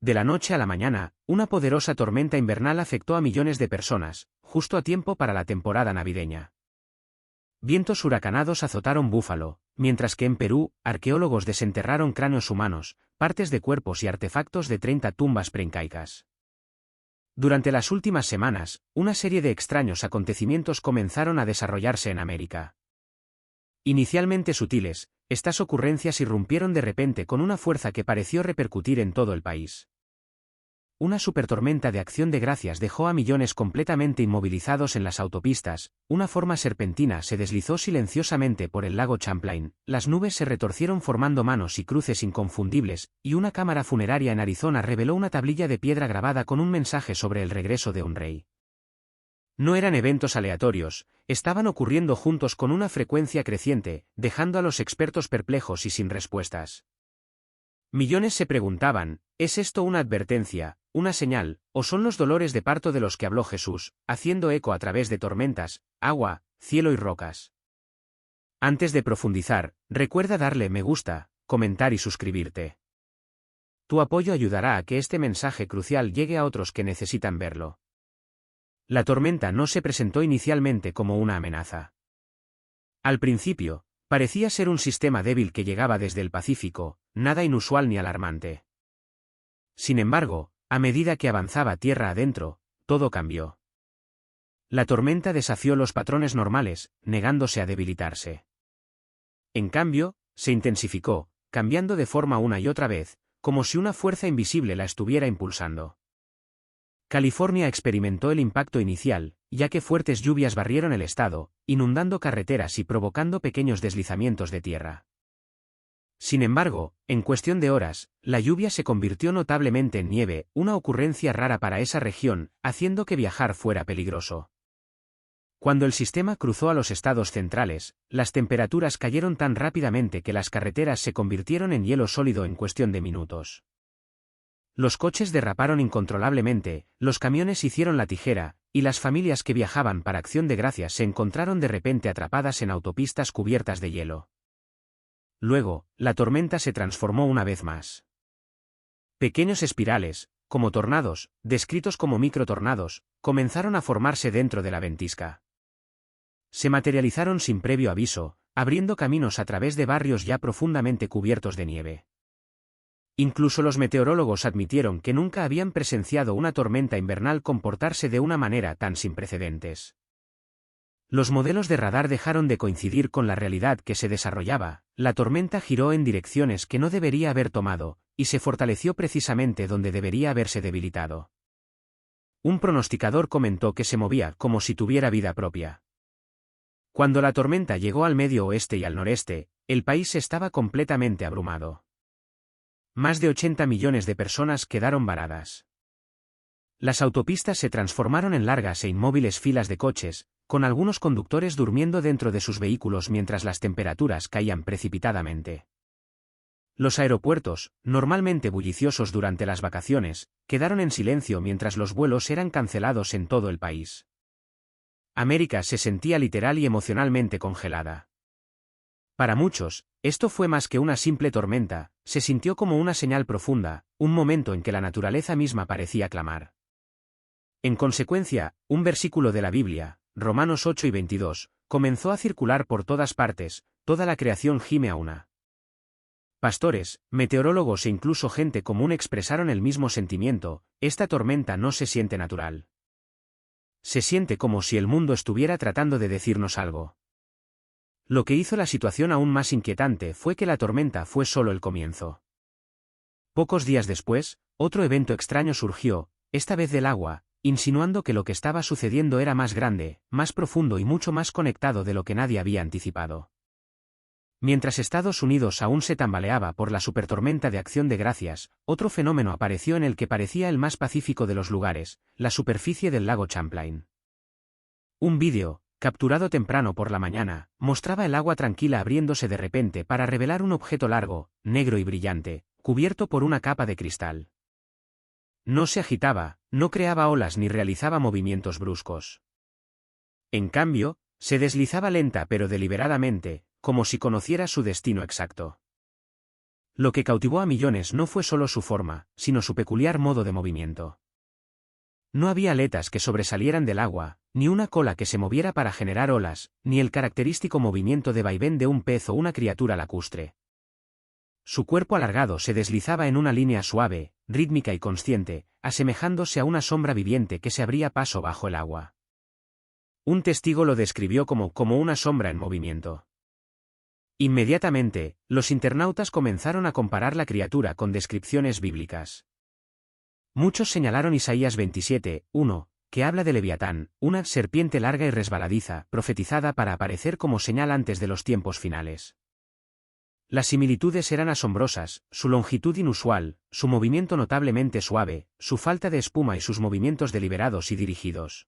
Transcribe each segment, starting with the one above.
De la noche a la mañana, una poderosa tormenta invernal afectó a millones de personas, justo a tiempo para la temporada navideña. Vientos huracanados azotaron Búfalo, mientras que en Perú, arqueólogos desenterraron cráneos humanos, partes de cuerpos y artefactos de 30 tumbas preincaicas. Durante las últimas semanas, una serie de extraños acontecimientos comenzaron a desarrollarse en América. Inicialmente sutiles, estas ocurrencias irrumpieron de repente con una fuerza que pareció repercutir en todo el país. Una supertormenta de acción de gracias dejó a millones completamente inmovilizados en las autopistas, una forma serpentina se deslizó silenciosamente por el lago Champlain, las nubes se retorcieron formando manos y cruces inconfundibles, y una cámara funeraria en Arizona reveló una tablilla de piedra grabada con un mensaje sobre el regreso de un rey. No eran eventos aleatorios, estaban ocurriendo juntos con una frecuencia creciente, dejando a los expertos perplejos y sin respuestas. Millones se preguntaban, ¿es esto una advertencia, una señal, o son los dolores de parto de los que habló Jesús, haciendo eco a través de tormentas, agua, cielo y rocas? Antes de profundizar, recuerda darle me gusta, comentar y suscribirte. Tu apoyo ayudará a que este mensaje crucial llegue a otros que necesitan verlo. La tormenta no se presentó inicialmente como una amenaza. Al principio, parecía ser un sistema débil que llegaba desde el Pacífico, nada inusual ni alarmante. Sin embargo, a medida que avanzaba tierra adentro, todo cambió. La tormenta desafió los patrones normales, negándose a debilitarse. En cambio, se intensificó, cambiando de forma una y otra vez, como si una fuerza invisible la estuviera impulsando. California experimentó el impacto inicial, ya que fuertes lluvias barrieron el estado, inundando carreteras y provocando pequeños deslizamientos de tierra. Sin embargo, en cuestión de horas, la lluvia se convirtió notablemente en nieve, una ocurrencia rara para esa región, haciendo que viajar fuera peligroso. Cuando el sistema cruzó a los estados centrales, las temperaturas cayeron tan rápidamente que las carreteras se convirtieron en hielo sólido en cuestión de minutos. Los coches derraparon incontrolablemente, los camiones hicieron la tijera, y las familias que viajaban para Acción de Gracias se encontraron de repente atrapadas en autopistas cubiertas de hielo. Luego, la tormenta se transformó una vez más. Pequeños espirales, como tornados, descritos como microtornados, comenzaron a formarse dentro de la ventisca. Se materializaron sin previo aviso, abriendo caminos a través de barrios ya profundamente cubiertos de nieve. Incluso los meteorólogos admitieron que nunca habían presenciado una tormenta invernal comportarse de una manera tan sin precedentes. Los modelos de radar dejaron de coincidir con la realidad que se desarrollaba, la tormenta giró en direcciones que no debería haber tomado, y se fortaleció precisamente donde debería haberse debilitado. Un pronosticador comentó que se movía como si tuviera vida propia. Cuando la tormenta llegó al medio oeste y al noreste, el país estaba completamente abrumado. Más de 80 millones de personas quedaron varadas. Las autopistas se transformaron en largas e inmóviles filas de coches, con algunos conductores durmiendo dentro de sus vehículos mientras las temperaturas caían precipitadamente. Los aeropuertos, normalmente bulliciosos durante las vacaciones, quedaron en silencio mientras los vuelos eran cancelados en todo el país. América se sentía literal y emocionalmente congelada. Para muchos, esto fue más que una simple tormenta, se sintió como una señal profunda, un momento en que la naturaleza misma parecía clamar. En consecuencia, un versículo de la Biblia, Romanos 8 y 22, comenzó a circular por todas partes, toda la creación gime a una. Pastores, meteorólogos e incluso gente común expresaron el mismo sentimiento, esta tormenta no se siente natural. Se siente como si el mundo estuviera tratando de decirnos algo. Lo que hizo la situación aún más inquietante fue que la tormenta fue solo el comienzo. Pocos días después, otro evento extraño surgió, esta vez del agua, insinuando que lo que estaba sucediendo era más grande, más profundo y mucho más conectado de lo que nadie había anticipado. Mientras Estados Unidos aún se tambaleaba por la supertormenta de Acción de Gracias, otro fenómeno apareció en el que parecía el más pacífico de los lugares, la superficie del lago Champlain. Un vídeo, capturado temprano por la mañana, mostraba el agua tranquila abriéndose de repente para revelar un objeto largo, negro y brillante, cubierto por una capa de cristal. No se agitaba, no creaba olas ni realizaba movimientos bruscos. En cambio, se deslizaba lenta pero deliberadamente, como si conociera su destino exacto. Lo que cautivó a millones no fue solo su forma, sino su peculiar modo de movimiento. No había aletas que sobresalieran del agua, ni una cola que se moviera para generar olas, ni el característico movimiento de vaivén de un pez o una criatura lacustre. Su cuerpo alargado se deslizaba en una línea suave, rítmica y consciente, asemejándose a una sombra viviente que se abría paso bajo el agua. Un testigo lo describió como una sombra en movimiento. Inmediatamente, los internautas comenzaron a comparar la criatura con descripciones bíblicas. Muchos señalaron Isaías 27:1, que habla de Leviatán, una serpiente larga y resbaladiza, profetizada para aparecer como señal antes de los tiempos finales. Las similitudes eran asombrosas, su longitud inusual, su movimiento notablemente suave, su falta de espuma y sus movimientos deliberados y dirigidos.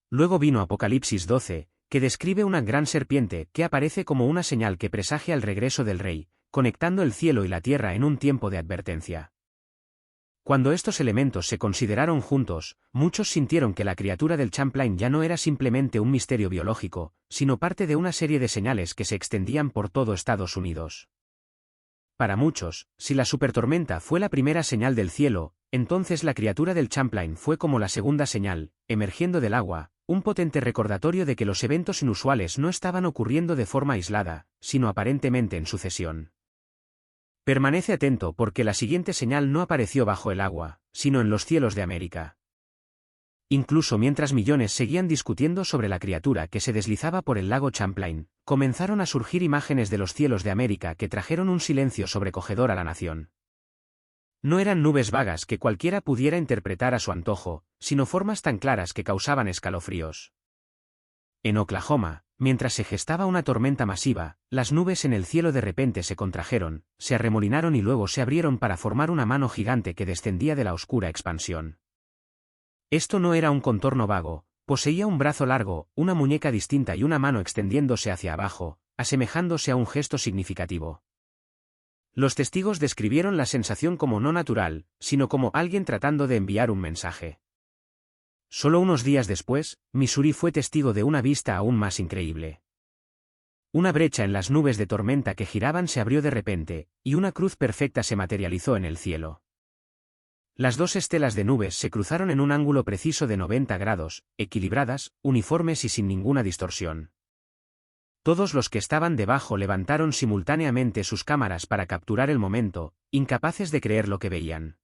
Luego vino Apocalipsis 12, que describe una gran serpiente que aparece como una señal que presagia el regreso del Rey, conectando el cielo y la tierra en un tiempo de advertencia. Cuando estos elementos se consideraron juntos, muchos sintieron que la criatura del Champlain ya no era simplemente un misterio biológico, sino parte de una serie de señales que se extendían por todo Estados Unidos. Para muchos, si la supertormenta fue la primera señal del cielo, entonces la criatura del Champlain fue como la segunda señal, emergiendo del agua, un potente recordatorio de que los eventos inusuales no estaban ocurriendo de forma aislada, sino aparentemente en sucesión. Permanece atento porque la siguiente señal no apareció bajo el agua, sino en los cielos de América. Incluso mientras millones seguían discutiendo sobre la criatura que se deslizaba por el lago Champlain, comenzaron a surgir imágenes de los cielos de América que trajeron un silencio sobrecogedor a la nación. No eran nubes vagas que cualquiera pudiera interpretar a su antojo, sino formas tan claras que causaban escalofríos. En Oklahoma, mientras se gestaba una tormenta masiva, las nubes en el cielo de repente se contrajeron, se arremolinaron y luego se abrieron para formar una mano gigante que descendía de la oscura expansión. Esto no era un contorno vago, poseía un brazo largo, una muñeca distinta y una mano extendiéndose hacia abajo, asemejándose a un gesto significativo. Los testigos describieron la sensación como no natural, sino como alguien tratando de enviar un mensaje. Solo unos días después, Missouri fue testigo de una vista aún más increíble. Una brecha en las nubes de tormenta que giraban se abrió de repente, y una cruz perfecta se materializó en el cielo. Las dos estelas de nubes se cruzaron en un ángulo preciso de 90 grados, equilibradas, uniformes y sin ninguna distorsión. Todos los que estaban debajo levantaron simultáneamente sus cámaras para capturar el momento, incapaces de creer lo que veían.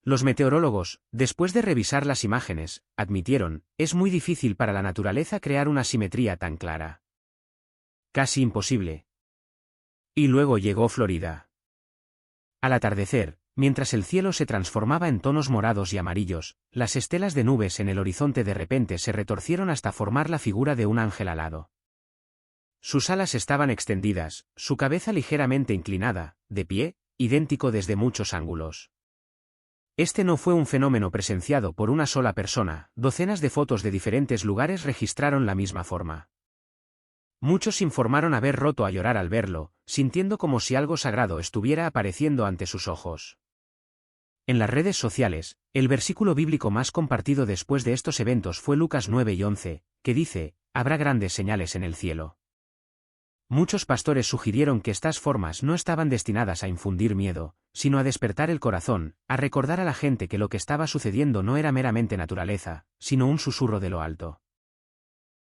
Los meteorólogos, después de revisar las imágenes, admitieron, es muy difícil para la naturaleza crear una simetría tan clara. Casi imposible. Y luego llegó Florida. Al atardecer, mientras el cielo se transformaba en tonos morados y amarillos, las estelas de nubes en el horizonte de repente se retorcieron hasta formar la figura de un ángel alado. Sus alas estaban extendidas, su cabeza ligeramente inclinada, de pie, idéntico desde muchos ángulos. Este no fue un fenómeno presenciado por una sola persona, docenas de fotos de diferentes lugares registraron la misma forma. Muchos informaron haber roto a llorar al verlo, sintiendo como si algo sagrado estuviera apareciendo ante sus ojos. En las redes sociales, el versículo bíblico más compartido después de estos eventos fue Lucas 9:11, que dice, habrá grandes señales en el cielo. Muchos pastores sugirieron que estas formas no estaban destinadas a infundir miedo, sino a despertar el corazón, a recordar a la gente que lo que estaba sucediendo no era meramente naturaleza, sino un susurro de lo alto.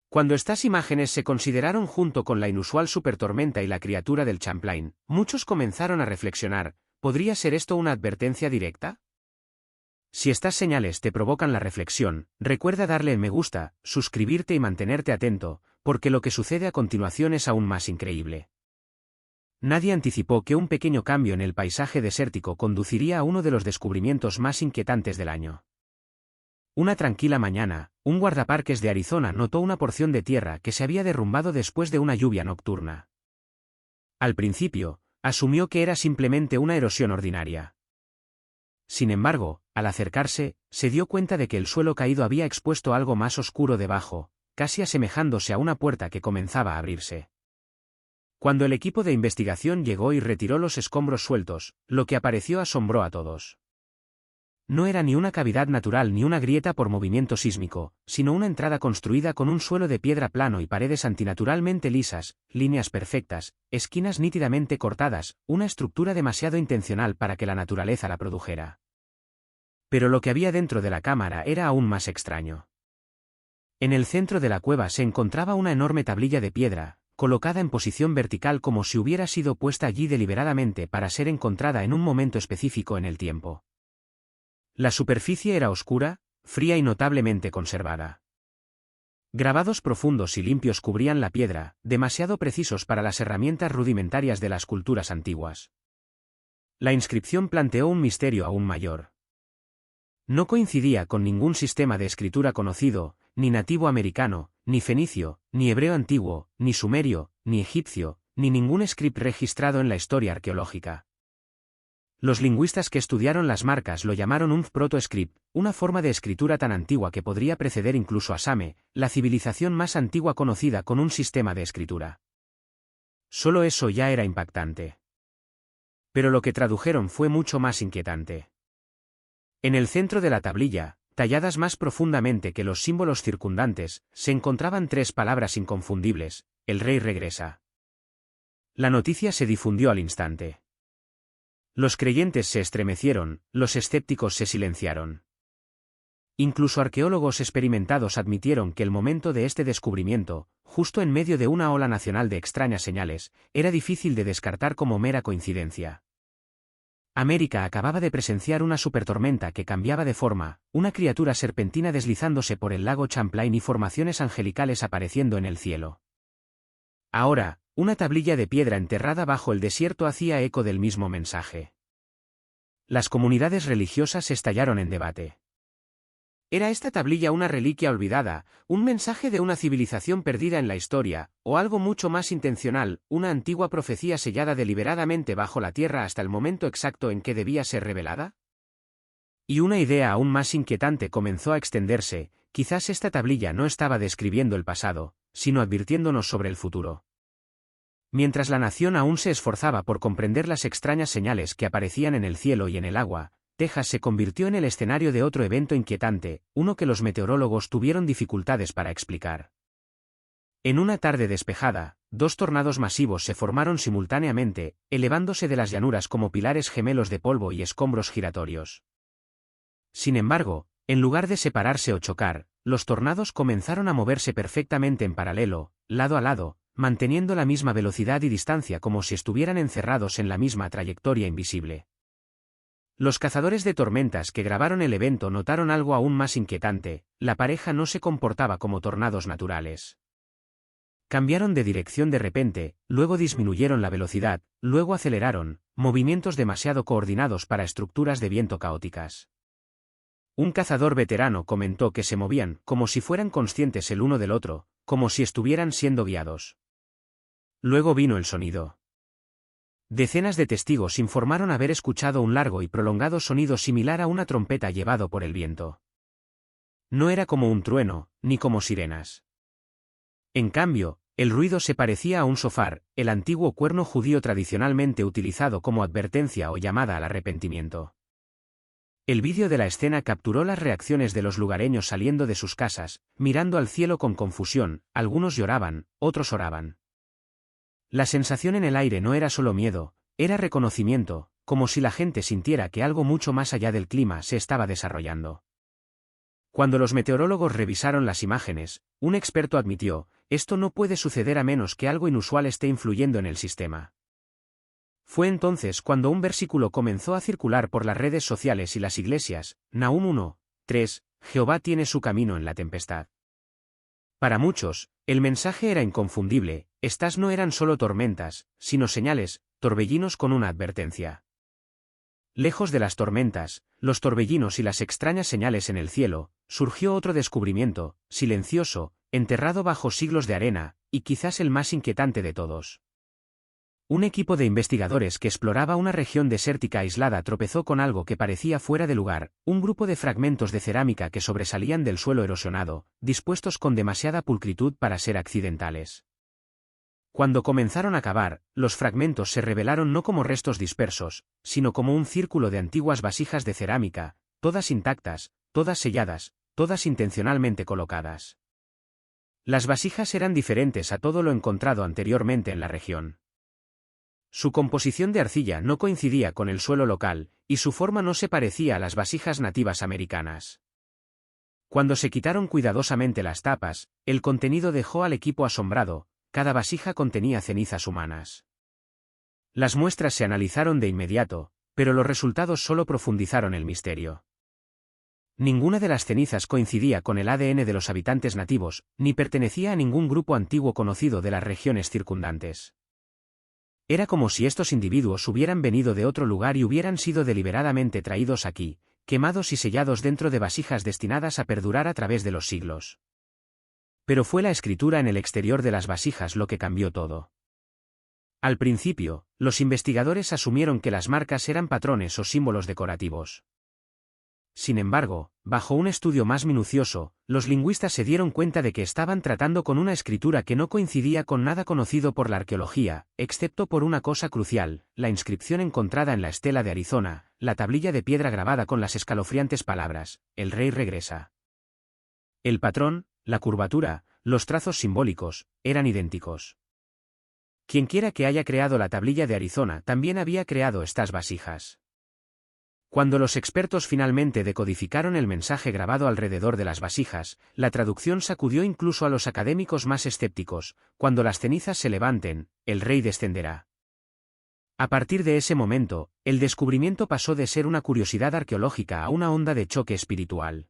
Cuando estas imágenes se consideraron junto con la inusual supertormenta y la criatura del Champlain, muchos comenzaron a reflexionar, ¿podría ser esto una advertencia directa? Si estas señales te provocan la reflexión, recuerda darle me gusta, suscribirte y mantenerte atento, porque lo que sucede a continuación es aún más increíble. Nadie anticipó que un pequeño cambio en el paisaje desértico conduciría a uno de los descubrimientos más inquietantes del año. Una tranquila mañana, un guardaparques de Arizona notó una porción de tierra que se había derrumbado después de una lluvia nocturna. Al principio, asumió que era simplemente una erosión ordinaria. Sin embargo, al acercarse, se dio cuenta de que el suelo caído había expuesto algo más oscuro debajo, casi asemejándose a una puerta que comenzaba a abrirse. Cuando el equipo de investigación llegó y retiró los escombros sueltos, lo que apareció asombró a todos. No era ni una cavidad natural ni una grieta por movimiento sísmico, sino una entrada construida con un suelo de piedra plano y paredes antinaturalmente lisas, líneas perfectas, esquinas nítidamente cortadas, una estructura demasiado intencional para que la naturaleza la produjera. Pero lo que había dentro de la cámara era aún más extraño. En el centro de la cueva se encontraba una enorme tablilla de piedra, colocada en posición vertical como si hubiera sido puesta allí deliberadamente para ser encontrada en un momento específico en el tiempo. La superficie era oscura, fría y notablemente conservada. Grabados profundos y limpios cubrían la piedra, demasiado precisos para las herramientas rudimentarias de las culturas antiguas. La inscripción planteó un misterio aún mayor. No coincidía con ningún sistema de escritura conocido, ni nativo americano, ni fenicio, ni hebreo antiguo, ni sumerio, ni egipcio, ni ningún script registrado en la historia arqueológica. Los lingüistas que estudiaron las marcas lo llamaron un proto-script, una forma de escritura tan antigua que podría preceder incluso a Same, la civilización más antigua conocida con un sistema de escritura. Solo eso ya era impactante. Pero lo que tradujeron fue mucho más inquietante. En el centro de la tablilla, talladas más profundamente que los símbolos circundantes, se encontraban 3 palabras inconfundibles: el rey regresa. La noticia se difundió al instante. Los creyentes se estremecieron, los escépticos se silenciaron. Incluso arqueólogos experimentados admitieron que el momento de este descubrimiento, justo en medio de una ola nacional de extrañas señales, era difícil de descartar como mera coincidencia. América acababa de presenciar una supertormenta que cambiaba de forma, una criatura serpentina deslizándose por el lago Champlain y formaciones angelicales apareciendo en el cielo. Ahora, una tablilla de piedra enterrada bajo el desierto hacía eco del mismo mensaje. Las comunidades religiosas estallaron en debate. ¿Era esta tablilla una reliquia olvidada, un mensaje de una civilización perdida en la historia, o algo mucho más intencional, una antigua profecía sellada deliberadamente bajo la tierra hasta el momento exacto en que debía ser revelada? Y una idea aún más inquietante comenzó a extenderse: quizás esta tablilla no estaba describiendo el pasado, sino advirtiéndonos sobre el futuro. Mientras la nación aún se esforzaba por comprender las extrañas señales que aparecían en el cielo y en el agua, Texas se convirtió en el escenario de otro evento inquietante, uno que los meteorólogos tuvieron dificultades para explicar. En una tarde despejada, 2 tornados masivos se formaron simultáneamente, elevándose de las llanuras como pilares gemelos de polvo y escombros giratorios. Sin embargo, en lugar de separarse o chocar, los tornados comenzaron a moverse perfectamente en paralelo, lado a lado, manteniendo la misma velocidad y distancia como si estuvieran encerrados en la misma trayectoria invisible. Los cazadores de tormentas que grabaron el evento notaron algo aún más inquietante: la pareja no se comportaba como tornados naturales. Cambiaron de dirección de repente, luego disminuyeron la velocidad, luego aceleraron, movimientos demasiado coordinados para estructuras de viento caóticas. Un cazador veterano comentó que se movían como si fueran conscientes el uno del otro, como si estuvieran siendo guiados. Luego vino el sonido. Decenas de testigos informaron haber escuchado un largo y prolongado sonido similar a una trompeta llevado por el viento. No era como un trueno, ni como sirenas. En cambio, el ruido se parecía a un shofar, el antiguo cuerno judío tradicionalmente utilizado como advertencia o llamada al arrepentimiento. El vídeo de la escena capturó las reacciones de los lugareños saliendo de sus casas, mirando al cielo con confusión: algunos lloraban, otros oraban. La sensación en el aire no era solo miedo, era reconocimiento, como si la gente sintiera que algo mucho más allá del clima se estaba desarrollando. Cuando los meteorólogos revisaron las imágenes, un experto admitió: esto no puede suceder a menos que algo inusual esté influyendo en el sistema. Fue entonces cuando un versículo comenzó a circular por las redes sociales y las iglesias: Nahum 1:3, Jehová tiene su camino en la tempestad. Para muchos, el mensaje era inconfundible: estas no eran solo tormentas, sino señales, torbellinos con una advertencia. Lejos de las tormentas, los torbellinos y las extrañas señales en el cielo, surgió otro descubrimiento, silencioso, enterrado bajo siglos de arena, y quizás el más inquietante de todos. Un equipo de investigadores que exploraba una región desértica aislada tropezó con algo que parecía fuera de lugar: un grupo de fragmentos de cerámica que sobresalían del suelo erosionado, dispuestos con demasiada pulcritud para ser accidentales. Cuando comenzaron a cavar, los fragmentos se revelaron no como restos dispersos, sino como un círculo de antiguas vasijas de cerámica, todas intactas, todas selladas, todas intencionalmente colocadas. Las vasijas eran diferentes a todo lo encontrado anteriormente en la región. Su composición de arcilla no coincidía con el suelo local, y su forma no se parecía a las vasijas nativas americanas. Cuando se quitaron cuidadosamente las tapas, el contenido dejó al equipo asombrado. Cada vasija contenía cenizas humanas. Las muestras se analizaron de inmediato, pero los resultados solo profundizaron el misterio. Ninguna de las cenizas coincidía con el ADN de los habitantes nativos, ni pertenecía a ningún grupo antiguo conocido de las regiones circundantes. Era como si estos individuos hubieran venido de otro lugar y hubieran sido deliberadamente traídos aquí, quemados y sellados dentro de vasijas destinadas a perdurar a través de los siglos. Pero fue la escritura en el exterior de las vasijas lo que cambió todo. Al principio, los investigadores asumieron que las marcas eran patrones o símbolos decorativos. Sin embargo, bajo un estudio más minucioso, los lingüistas se dieron cuenta de que estaban tratando con una escritura que no coincidía con nada conocido por la arqueología, excepto por una cosa crucial: la inscripción encontrada en la estela de Arizona, la tablilla de piedra grabada con las escalofriantes palabras: "El rey regresa". El patrón, la curvatura, los trazos simbólicos, eran idénticos. Quienquiera que haya creado la tablilla de Arizona también había creado estas vasijas. Cuando los expertos finalmente decodificaron el mensaje grabado alrededor de las vasijas, la traducción sacudió incluso a los académicos más escépticos: cuando las cenizas se levanten, el rey descenderá. A partir de ese momento, el descubrimiento pasó de ser una curiosidad arqueológica a una onda de choque espiritual.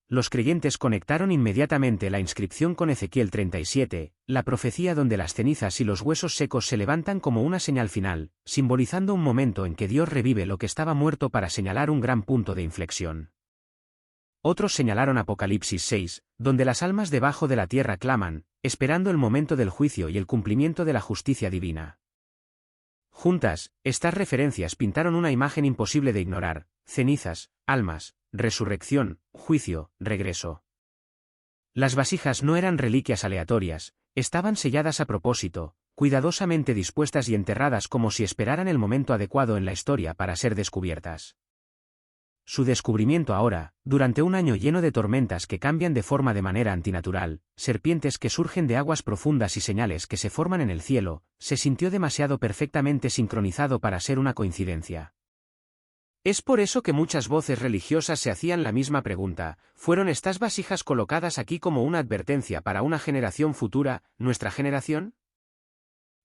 Los creyentes conectaron inmediatamente la inscripción con Ezequiel 37, la profecía donde las cenizas y los huesos secos se levantan como una señal final, simbolizando un momento en que Dios revive lo que estaba muerto para señalar un gran punto de inflexión. Otros señalaron Apocalipsis 6, donde las almas debajo de la tierra claman, esperando el momento del juicio y el cumplimiento de la justicia divina. Juntas, estas referencias pintaron una imagen imposible de ignorar: cenizas, almas, resurrección, juicio, regreso. Las vasijas no eran reliquias aleatorias, estaban selladas a propósito, cuidadosamente dispuestas y enterradas como si esperaran el momento adecuado en la historia para ser descubiertas. Su descubrimiento ahora, durante un año lleno de tormentas que cambian de forma de manera antinatural, serpientes que surgen de aguas profundas y señales que se forman en el cielo, se sintió demasiado perfectamente sincronizado para ser una coincidencia. Es por eso que muchas voces religiosas se hacían la misma pregunta: ¿fueron estas vasijas colocadas aquí como una advertencia para una generación futura, nuestra generación?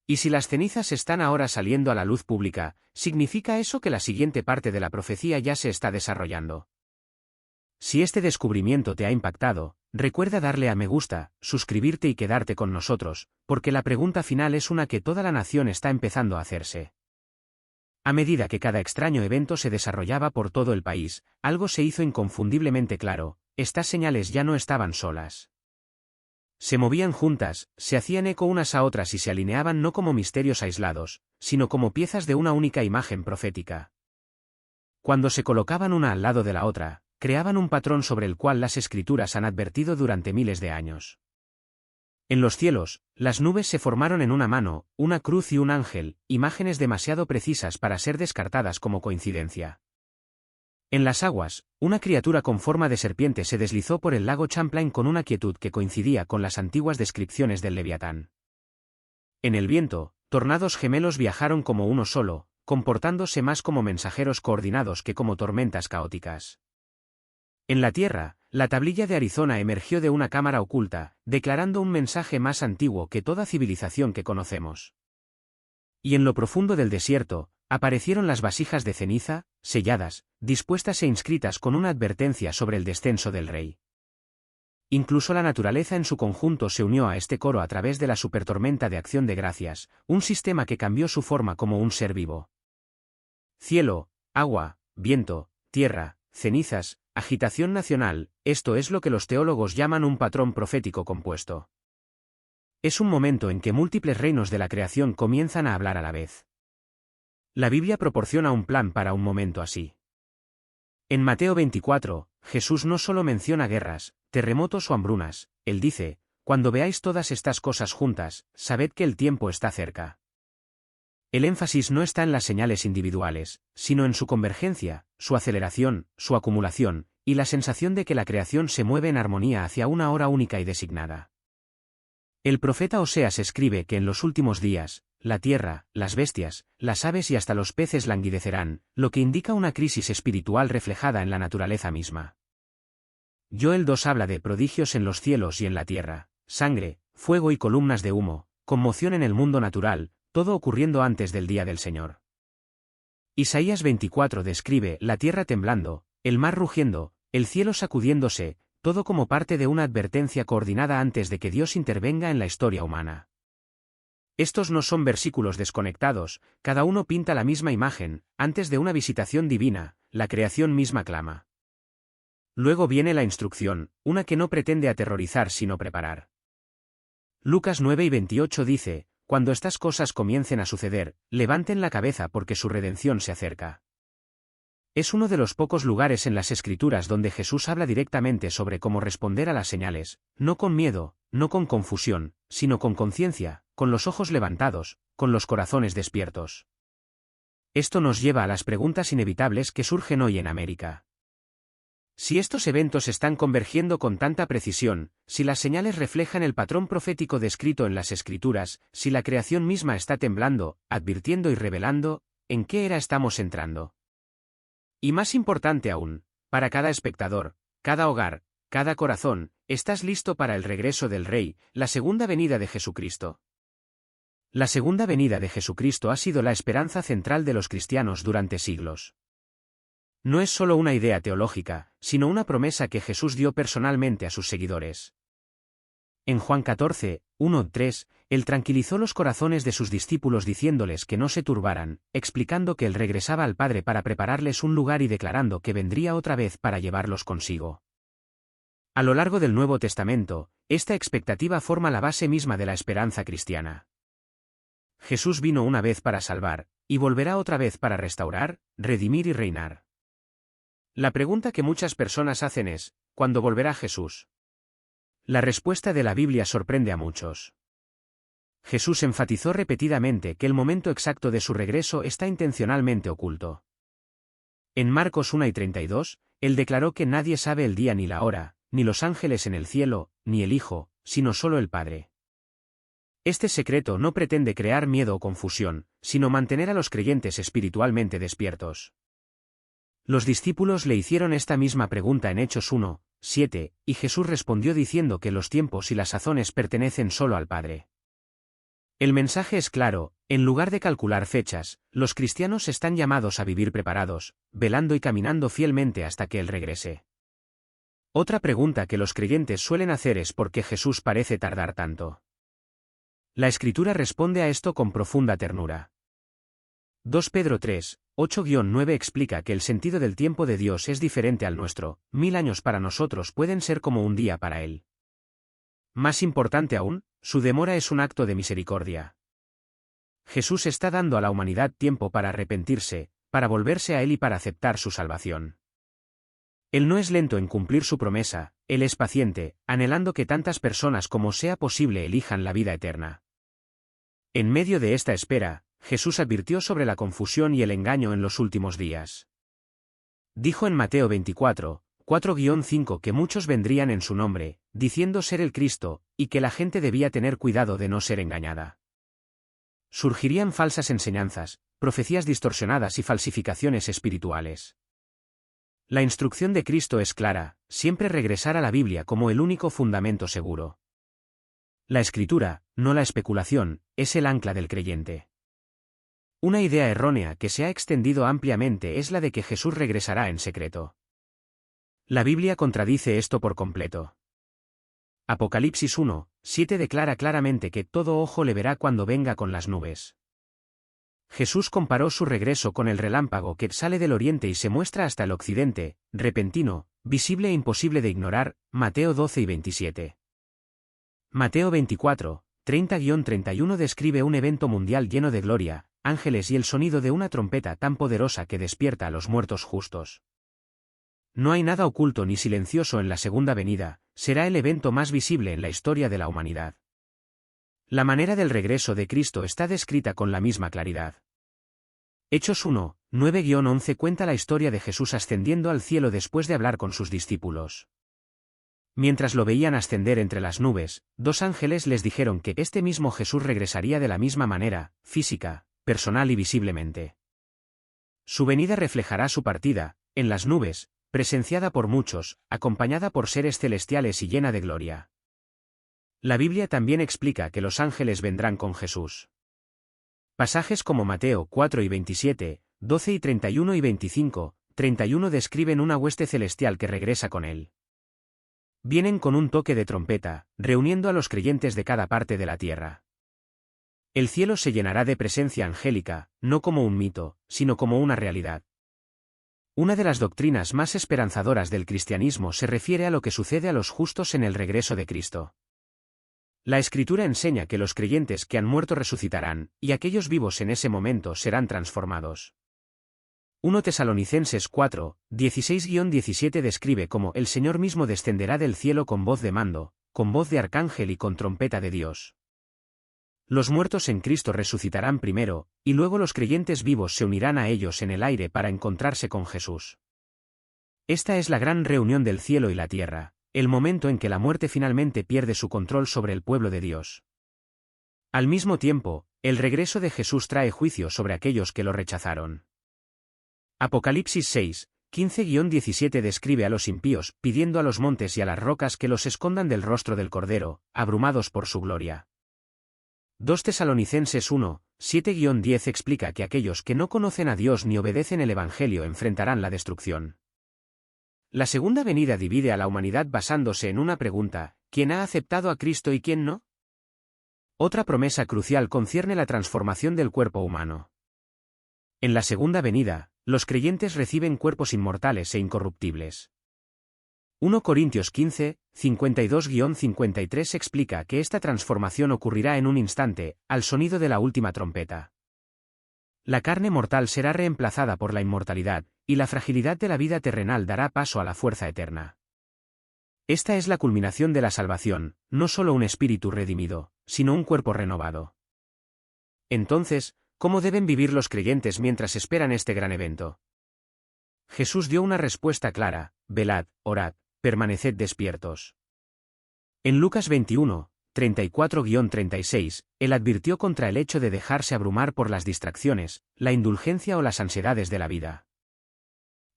Y si las cenizas están ahora saliendo a la luz pública, ¿significa eso que la siguiente parte de la profecía ya se está desarrollando? Si este descubrimiento te ha impactado, recuerda darle a me gusta, suscribirte y quedarte con nosotros, porque la pregunta final es una que toda la nación está empezando a hacerse. A medida que cada extraño evento se desarrollaba por todo el país, algo se hizo inconfundiblemente claro: estas señales ya no estaban solas. Se movían juntas, se hacían eco unas a otras y se alineaban no como misterios aislados, sino como piezas de una única imagen profética. Cuando se colocaban una al lado de la otra, creaban un patrón sobre el cual las escrituras han advertido durante miles de años. En los cielos, las nubes se formaron en una mano, una cruz y un ángel, imágenes demasiado precisas para ser descartadas como coincidencia. En las aguas, una criatura con forma de serpiente se deslizó por el lago Champlain con una quietud que coincidía con las antiguas descripciones del Leviatán. En el viento, tornados gemelos viajaron como uno solo, comportándose más como mensajeros coordinados que como tormentas caóticas. En la tierra, la tablilla de Arizona emergió de una cámara oculta, declarando un mensaje más antiguo que toda civilización que conocemos. Y en lo profundo del desierto, aparecieron las vasijas de ceniza, selladas, dispuestas e inscritas con una advertencia sobre el descenso del rey. Incluso la naturaleza en su conjunto se unió a este coro a través de la supertormenta de acción de gracias, un sistema que cambió su forma como un ser vivo. Cielo, agua, viento, tierra, cenizas, agitación nacional, esto es lo que los teólogos llaman un patrón profético compuesto. Es un momento en que múltiples reinos de la creación comienzan a hablar a la vez. La Biblia proporciona un plan para un momento así. En Mateo 24, Jesús no solo menciona guerras, terremotos o hambrunas, él dice: cuando veáis todas estas cosas juntas, sabed que el tiempo está cerca. El énfasis no está en las señales individuales, sino en su convergencia, su aceleración, su acumulación, y la sensación de que la creación se mueve en armonía hacia una hora única y designada. El profeta Oseas escribe que en los últimos días, la tierra, las bestias, las aves y hasta los peces languidecerán, lo que indica una crisis espiritual reflejada en la naturaleza misma. Joel 2 habla de prodigios en los cielos y en la tierra, sangre, fuego y columnas de humo, conmoción en el mundo natural, todo ocurriendo antes del día del Señor. Isaías 24 describe la tierra temblando, el mar rugiendo, el cielo sacudiéndose, todo como parte de una advertencia coordinada antes de que Dios intervenga en la historia humana. Estos no son versículos desconectados, cada uno pinta la misma imagen, antes de una visitación divina, la creación misma clama. Luego viene la instrucción, una que no pretende aterrorizar sino preparar. Lucas 9 y 28 dice, cuando estas cosas comiencen a suceder, levanten la cabeza porque su redención se acerca. Es uno de los pocos lugares en las Escrituras donde Jesús habla directamente sobre cómo responder a las señales, no con miedo, no con confusión, sino con conciencia, con los ojos levantados, con los corazones despiertos. Esto nos lleva a las preguntas inevitables que surgen hoy en América. Si estos eventos están convergiendo con tanta precisión, si las señales reflejan el patrón profético descrito en las Escrituras, si la creación misma está temblando, advirtiendo y revelando, ¿en qué era estamos entrando? Y más importante aún, para cada espectador, cada hogar, cada corazón, ¿estás listo para el regreso del Rey, la segunda venida de Jesucristo? La segunda venida de Jesucristo ha sido la esperanza central de los cristianos durante siglos. No es solo una idea teológica, sino una promesa que Jesús dio personalmente a sus seguidores. En Juan 14, 1-3, Él tranquilizó los corazones de sus discípulos diciéndoles que no se turbaran, explicando que Él regresaba al Padre para prepararles un lugar y declarando que vendría otra vez para llevarlos consigo. A lo largo del Nuevo Testamento, esta expectativa forma la base misma de la esperanza cristiana. Jesús vino una vez para salvar, y volverá otra vez para restaurar, redimir y reinar. La pregunta que muchas personas hacen es, ¿cuándo volverá Jesús? La respuesta de la Biblia sorprende a muchos. Jesús enfatizó repetidamente que el momento exacto de su regreso está intencionalmente oculto. En Marcos 1 y 32, Él declaró que nadie sabe el día ni la hora, ni los ángeles en el cielo, ni el Hijo, sino solo el Padre. Este secreto no pretende crear miedo o confusión, sino mantener a los creyentes espiritualmente despiertos. Los discípulos le hicieron esta misma pregunta en Hechos 1, 7, y Jesús respondió diciendo que los tiempos y las sazones pertenecen solo al Padre. El mensaje es claro, en lugar de calcular fechas, los cristianos están llamados a vivir preparados, velando y caminando fielmente hasta que Él regrese. Otra pregunta que los creyentes suelen hacer es ¿por qué Jesús parece tardar tanto? La Escritura responde a esto con profunda ternura. 2 Pedro 3, 8-9 explica que el sentido del tiempo de Dios es diferente al nuestro, 1000 años para nosotros pueden ser como un día para Él. Más importante aún, su demora es un acto de misericordia. Jesús está dando a la humanidad tiempo para arrepentirse, para volverse a Él y para aceptar su salvación. Él no es lento en cumplir su promesa, Él es paciente, anhelando que tantas personas como sea posible elijan la vida eterna. En medio de esta espera, Jesús advirtió sobre la confusión y el engaño en los últimos días. Dijo en Mateo 24, 4-5 que muchos vendrían en su nombre, diciendo ser el Cristo, y que la gente debía tener cuidado de no ser engañada. Surgirían falsas enseñanzas, profecías distorsionadas y falsificaciones espirituales. La instrucción de Cristo es clara, siempre regresar a la Biblia como el único fundamento seguro. La Escritura, no la especulación, es el ancla del creyente. Una idea errónea que se ha extendido ampliamente es la de que Jesús regresará en secreto. La Biblia contradice esto por completo. Apocalipsis 1, 7 declara claramente que todo ojo le verá cuando venga con las nubes. Jesús comparó su regreso con el relámpago que sale del oriente y se muestra hasta el occidente, repentino, visible e imposible de ignorar, Mateo 12 y 27. Mateo 24, 30-31 describe un evento mundial lleno de gloria, ángeles y el sonido de una trompeta tan poderosa que despierta a los muertos justos. No hay nada oculto ni silencioso en la segunda venida, será el evento más visible en la historia de la humanidad. La manera del regreso de Cristo está descrita con la misma claridad. Hechos 1, 9-11 cuenta la historia de Jesús ascendiendo al cielo después de hablar con sus discípulos. Mientras lo veían ascender entre las nubes, dos ángeles les dijeron que este mismo Jesús regresaría de la misma manera, física, personal y visiblemente. Su venida reflejará su partida, en las nubes, presenciada por muchos, acompañada por seres celestiales y llena de gloria. La Biblia también explica que los ángeles vendrán con Jesús. Pasajes como Mateo 4 y 27, 12 y 31 y 25, 31 describen una hueste celestial que regresa con él. Vienen con un toque de trompeta, reuniendo a los creyentes de cada parte de la tierra. El cielo se llenará de presencia angélica, no como un mito, sino como una realidad. Una de las doctrinas más esperanzadoras del cristianismo se refiere a lo que sucede a los justos en el regreso de Cristo. La Escritura enseña que los creyentes que han muerto resucitarán, y aquellos vivos en ese momento serán transformados. 1 Tesalonicenses 4, 16-17 describe cómo el Señor mismo descenderá del cielo con voz de mando, con voz de arcángel y con trompeta de Dios. Los muertos en Cristo resucitarán primero, y luego los creyentes vivos se unirán a ellos en el aire para encontrarse con Jesús. Esta es la gran reunión del cielo y la tierra, el momento en que la muerte finalmente pierde su control sobre el pueblo de Dios. Al mismo tiempo, el regreso de Jesús trae juicio sobre aquellos que lo rechazaron. Apocalipsis 6, 15-17 describe a los impíos, pidiendo a los montes y a las rocas que los escondan del rostro del Cordero, abrumados por su gloria. 2 Tesalonicenses 1, 7-10 explica que aquellos que no conocen a Dios ni obedecen el Evangelio enfrentarán la destrucción. La segunda venida divide a la humanidad basándose en una pregunta: ¿quién ha aceptado a Cristo y quién no? Otra promesa crucial concierne la transformación del cuerpo humano. En la segunda venida, los creyentes reciben cuerpos inmortales e incorruptibles. 1 Corintios 15, 52-53 explica que esta transformación ocurrirá en un instante, al sonido de la última trompeta. La carne mortal será reemplazada por la inmortalidad, y la fragilidad de la vida terrenal dará paso a la fuerza eterna. Esta es la culminación de la salvación, no solo un espíritu redimido, sino un cuerpo renovado. Entonces, ¿cómo deben vivir los creyentes mientras esperan este gran evento? Jesús dio una respuesta clara: velad, orad, permaneced despiertos. En Lucas 21, 34-36, él advirtió contra el hecho de dejarse abrumar por las distracciones, la indulgencia o las ansiedades de la vida.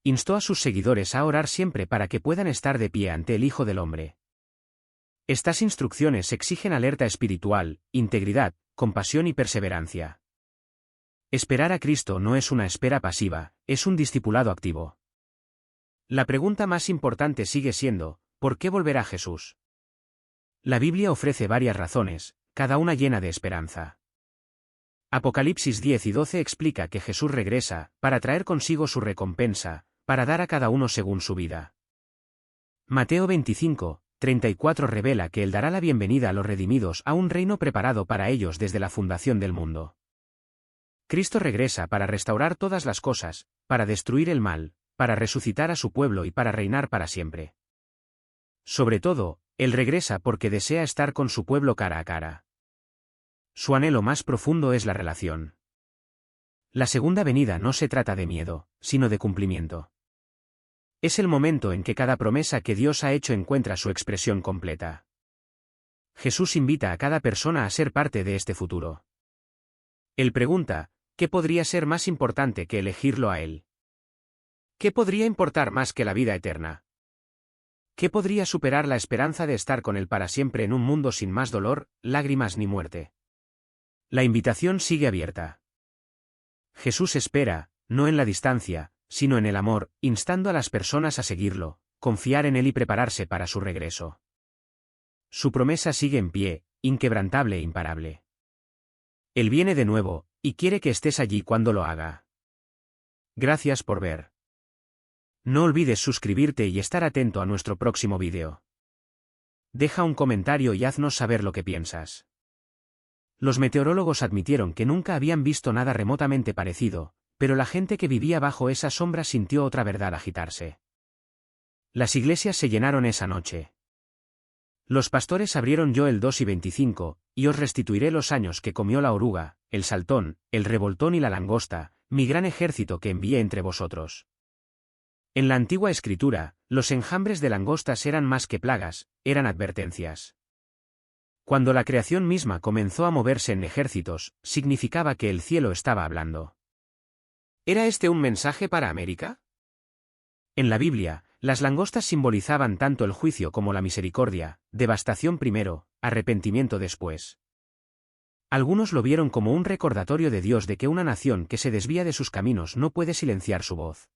Instó a sus seguidores a orar siempre para que puedan estar de pie ante el Hijo del Hombre. Estas instrucciones exigen alerta espiritual, integridad, compasión y perseverancia. Esperar a Cristo no es una espera pasiva, es un discipulado activo. La pregunta más importante sigue siendo: ¿por qué volverá Jesús? La Biblia ofrece varias razones, cada una llena de esperanza. Apocalipsis 10 y 12 explica que Jesús regresa, para traer consigo su recompensa, para dar a cada uno según su vida. Mateo 25, 34 revela que Él dará la bienvenida a los redimidos a un reino preparado para ellos desde la fundación del mundo. Cristo regresa para restaurar todas las cosas, para destruir el mal, para resucitar a su pueblo y para reinar para siempre. Sobre todo, Él regresa porque desea estar con su pueblo cara a cara. Su anhelo más profundo es la relación. La segunda venida no se trata de miedo, sino de cumplimiento. Es el momento en que cada promesa que Dios ha hecho encuentra su expresión completa. Jesús invita a cada persona a ser parte de este futuro. Él pregunta: ¿qué podría ser más importante que elegirlo a Él? ¿Qué podría importar más que la vida eterna? ¿Qué podría superar la esperanza de estar con Él para siempre en un mundo sin más dolor, lágrimas ni muerte? La invitación sigue abierta. Jesús espera, no en la distancia, sino en el amor, instando a las personas a seguirlo, confiar en Él y prepararse para su regreso. Su promesa sigue en pie, inquebrantable e imparable. Él viene de nuevo, y quiere que estés allí cuando lo haga. Gracias por ver. No olvides suscribirte y estar atento a nuestro próximo vídeo. Deja un comentario y haznos saber lo que piensas. Los meteorólogos admitieron que nunca habían visto nada remotamente parecido, pero la gente que vivía bajo esa sombra sintió otra verdad agitarse. Las iglesias se llenaron esa noche. Los pastores abrieron Joel 2 y 25, y os restituiré los años que comió la oruga, el saltón, el revoltón y la langosta, mi gran ejército que envié entre vosotros. En la antigua escritura, los enjambres de langostas eran más que plagas, eran advertencias. Cuando la creación misma comenzó a moverse en ejércitos, significaba que el cielo estaba hablando. ¿Era este un mensaje para América? En la Biblia, las langostas simbolizaban tanto el juicio como la misericordia, devastación primero, arrepentimiento después. Algunos lo vieron como un recordatorio de Dios de que una nación que se desvía de sus caminos no puede silenciar su voz.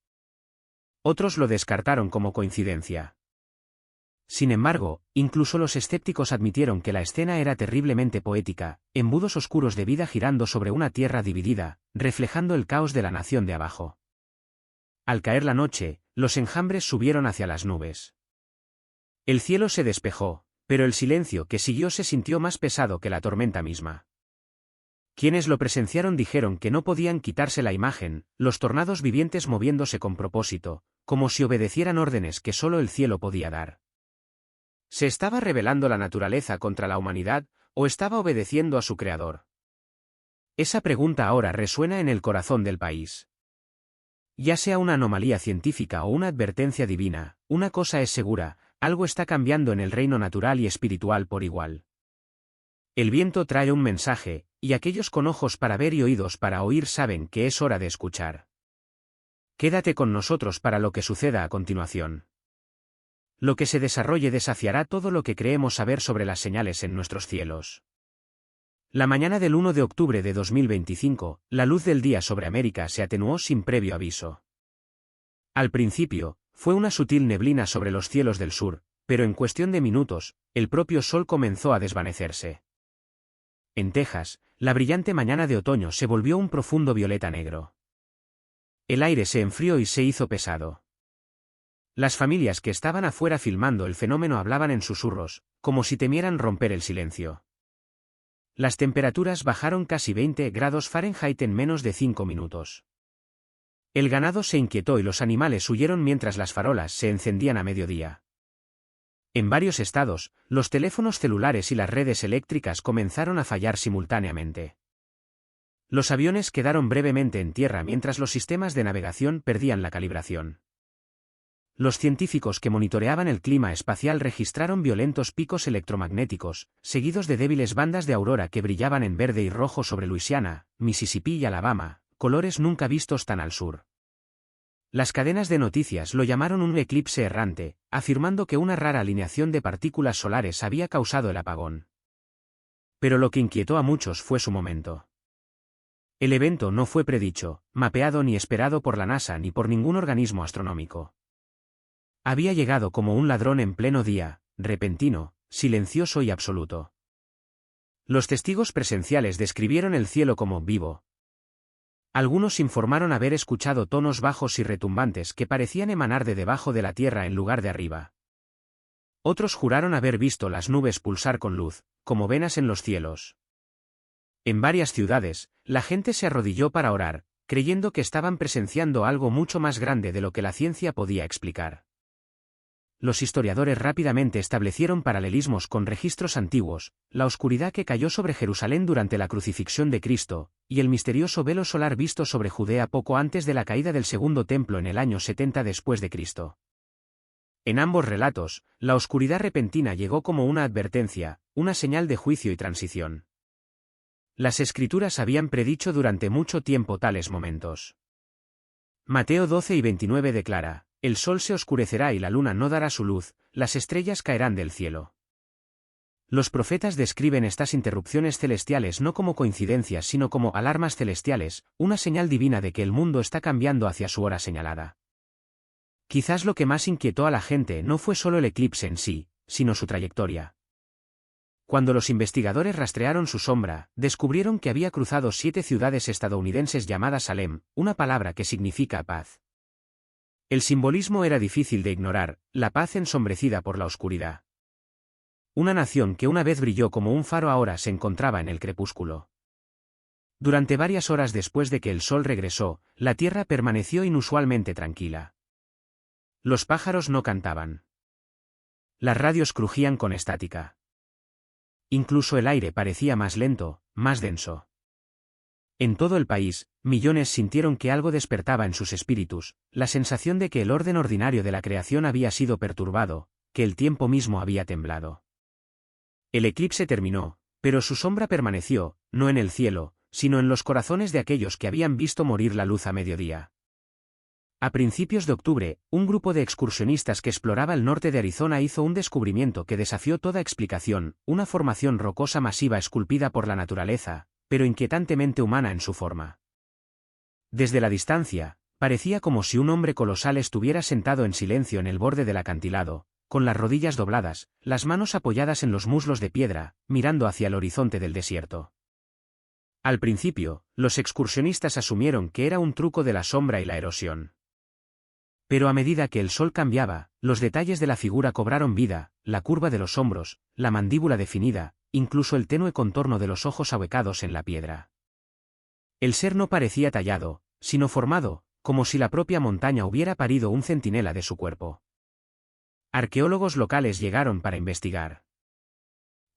Otros lo descartaron como coincidencia. Sin embargo, incluso los escépticos admitieron que la escena era terriblemente poética, embudos oscuros de vida girando sobre una tierra dividida, reflejando el caos de la nación de abajo. Al caer la noche, los enjambres subieron hacia las nubes. El cielo se despejó, pero el silencio que siguió se sintió más pesado que la tormenta misma. Quienes lo presenciaron dijeron que no podían quitarse la imagen, los tornados vivientes moviéndose con propósito, como si obedecieran órdenes que solo el cielo podía dar. ¿Se estaba rebelando la naturaleza contra la humanidad, o estaba obedeciendo a su creador? Esa pregunta ahora resuena en el corazón del país. Ya sea una anomalía científica o una advertencia divina, una cosa es segura, algo está cambiando en el reino natural y espiritual por igual. El viento trae un mensaje, y aquellos con ojos para ver y oídos para oír saben que es hora de escuchar. Quédate con nosotros para lo que suceda a continuación. Lo que se desarrolle desafiará todo lo que creemos saber sobre las señales en nuestros cielos. La mañana del 1 de octubre de 2025, la luz del día sobre América se atenuó sin previo aviso. Al principio, fue una sutil neblina sobre los cielos del sur, pero en cuestión de minutos, el propio sol comenzó a desvanecerse. En Texas, la brillante mañana de otoño se volvió un profundo violeta negro. El aire se enfrió y se hizo pesado. Las familias que estaban afuera filmando el fenómeno hablaban en susurros, como si temieran romper el silencio. Las temperaturas bajaron casi 20 grados Fahrenheit en menos de 5 minutos. El ganado se inquietó y los animales huyeron mientras las farolas se encendían a mediodía. En varios estados, los teléfonos celulares y las redes eléctricas comenzaron a fallar simultáneamente. Los aviones quedaron brevemente en tierra mientras los sistemas de navegación perdían la calibración. Los científicos que monitoreaban el clima espacial registraron violentos picos electromagnéticos, seguidos de débiles bandas de aurora que brillaban en verde y rojo sobre Luisiana, Mississippi y Alabama, colores nunca vistos tan al sur. Las cadenas de noticias lo llamaron un eclipse errante, afirmando que una rara alineación de partículas solares había causado el apagón. Pero lo que inquietó a muchos fue su momento. El evento no fue predicho, mapeado ni esperado por la NASA ni por ningún organismo astronómico. Había llegado como un ladrón en pleno día, repentino, silencioso y absoluto. Los testigos presenciales describieron el cielo como vivo. Algunos informaron haber escuchado tonos bajos y retumbantes que parecían emanar de debajo de la tierra en lugar de arriba. Otros juraron haber visto las nubes pulsar con luz, como venas en los cielos. En varias ciudades, la gente se arrodilló para orar, creyendo que estaban presenciando algo mucho más grande de lo que la ciencia podía explicar. Los historiadores rápidamente establecieron paralelismos con registros antiguos, la oscuridad que cayó sobre Jerusalén durante la crucifixión de Cristo, y el misterioso velo solar visto sobre Judea poco antes de la caída del Segundo Templo en el año 70 después de Cristo. En ambos relatos, la oscuridad repentina llegó como una advertencia, una señal de juicio y transición. Las Escrituras habían predicho durante mucho tiempo tales momentos. Mateo 12 y 29 declara: el sol se oscurecerá y la luna no dará su luz, las estrellas caerán del cielo. Los profetas describen estas interrupciones celestiales no como coincidencias sino como alarmas celestiales, una señal divina de que el mundo está cambiando hacia su hora señalada. Quizás lo que más inquietó a la gente no fue solo el eclipse en sí, sino su trayectoria. Cuando los investigadores rastrearon su sombra, descubrieron que había cruzado 7 ciudades estadounidenses llamadas Salem, una palabra que significa paz. El simbolismo era difícil de ignorar, la paz ensombrecida por la oscuridad. Una nación que una vez brilló como un faro ahora se encontraba en el crepúsculo. Durante varias horas después de que el sol regresó, la tierra permaneció inusualmente tranquila. Los pájaros no cantaban. Las radios crujían con estática. Incluso el aire parecía más lento, más denso. En todo el país, millones sintieron que algo despertaba en sus espíritus, la sensación de que el orden ordinario de la creación había sido perturbado, que el tiempo mismo había temblado. El eclipse terminó, pero su sombra permaneció, no en el cielo, sino en los corazones de aquellos que habían visto morir la luz a mediodía. A principios de octubre, un grupo de excursionistas que exploraba el norte de Arizona hizo un descubrimiento que desafió toda explicación, una formación rocosa masiva esculpida por la naturaleza, pero inquietantemente humana en su forma. Desde la distancia, parecía como si un hombre colosal estuviera sentado en silencio en el borde del acantilado, con las rodillas dobladas, las manos apoyadas en los muslos de piedra, mirando hacia el horizonte del desierto. Al principio, los excursionistas asumieron que era un truco de la sombra y la erosión. Pero a medida que el sol cambiaba, los detalles de la figura cobraron vida, la curva de los hombros, la mandíbula definida, incluso el tenue contorno de los ojos ahuecados en la piedra. El ser no parecía tallado, sino formado, como si la propia montaña hubiera parido un centinela de su cuerpo. Arqueólogos locales llegaron para investigar.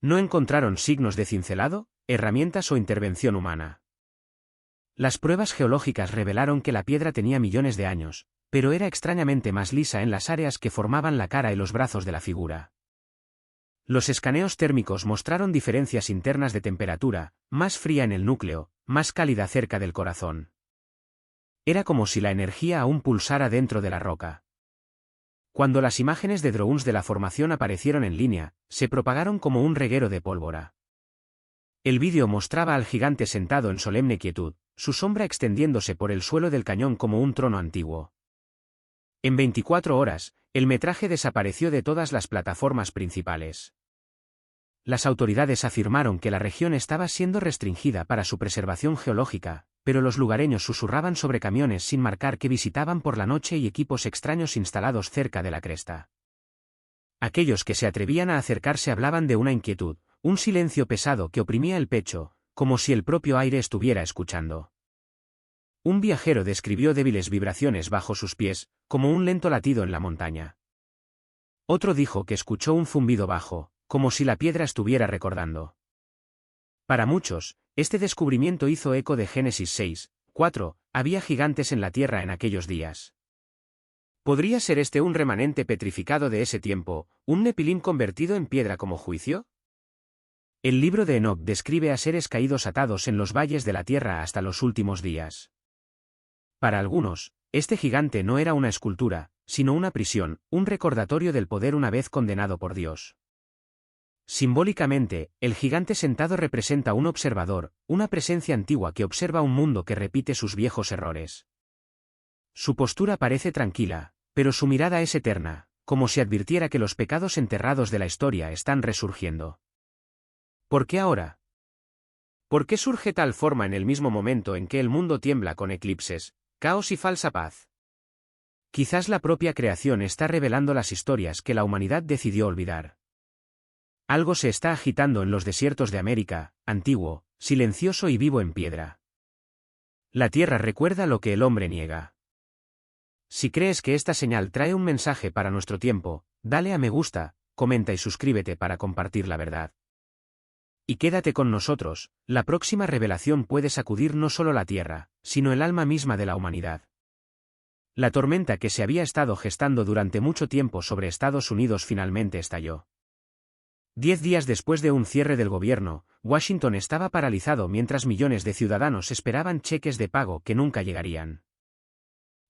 No encontraron signos de cincelado, herramientas o intervención humana. Las pruebas geológicas revelaron que la piedra tenía millones de años, pero era extrañamente más lisa en las áreas que formaban la cara y los brazos de la figura. Los escaneos térmicos mostraron diferencias internas de temperatura, más fría en el núcleo, más cálida cerca del corazón. Era como si la energía aún pulsara dentro de la roca. Cuando las imágenes de drones de la formación aparecieron en línea, se propagaron como un reguero de pólvora. El vídeo mostraba al gigante sentado en solemne quietud, su sombra extendiéndose por el suelo del cañón como un trono antiguo. En 24 horas, el metraje desapareció de todas las plataformas principales. Las autoridades afirmaron que la región estaba siendo restringida para su preservación geológica, pero los lugareños susurraban sobre camiones sin marcar que visitaban por la noche y equipos extraños instalados cerca de la cresta. Aquellos que se atrevían a acercarse hablaban de una inquietud, un silencio pesado que oprimía el pecho, como si el propio aire estuviera escuchando. Un viajero describió débiles vibraciones bajo sus pies, como un lento latido en la montaña. Otro dijo que escuchó un zumbido bajo, como si la piedra estuviera recordando. Para muchos, este descubrimiento hizo eco de Génesis 6:4, había gigantes en la tierra en aquellos días. ¿Podría ser este un remanente petrificado de ese tiempo, un Nepilim convertido en piedra como juicio? El libro de Enoc describe a seres caídos atados en los valles de la tierra hasta los últimos días. Para algunos, este gigante no era una escultura, sino una prisión, un recordatorio del poder una vez condenado por Dios. Simbólicamente, el gigante sentado representa un observador, una presencia antigua que observa un mundo que repite sus viejos errores. Su postura parece tranquila, pero su mirada es eterna, como si advirtiera que los pecados enterrados de la historia están resurgiendo. ¿Por qué ahora? ¿Por qué surge tal forma en el mismo momento en que el mundo tiembla con eclipses, caos y falsa paz? Quizás la propia creación está revelando las historias que la humanidad decidió olvidar. Algo se está agitando en los desiertos de América, antiguo, silencioso y vivo en piedra. La tierra recuerda lo que el hombre niega. Si crees que esta señal trae un mensaje para nuestro tiempo, dale a me gusta, comenta y suscríbete para compartir la verdad. Y quédate con nosotros, la próxima revelación puede sacudir no solo la tierra, sino el alma misma de la humanidad. La tormenta que se había estado gestando durante mucho tiempo sobre Estados Unidos finalmente estalló. 10 días después de un cierre del gobierno, Washington estaba paralizado mientras millones de ciudadanos esperaban cheques de pago que nunca llegarían.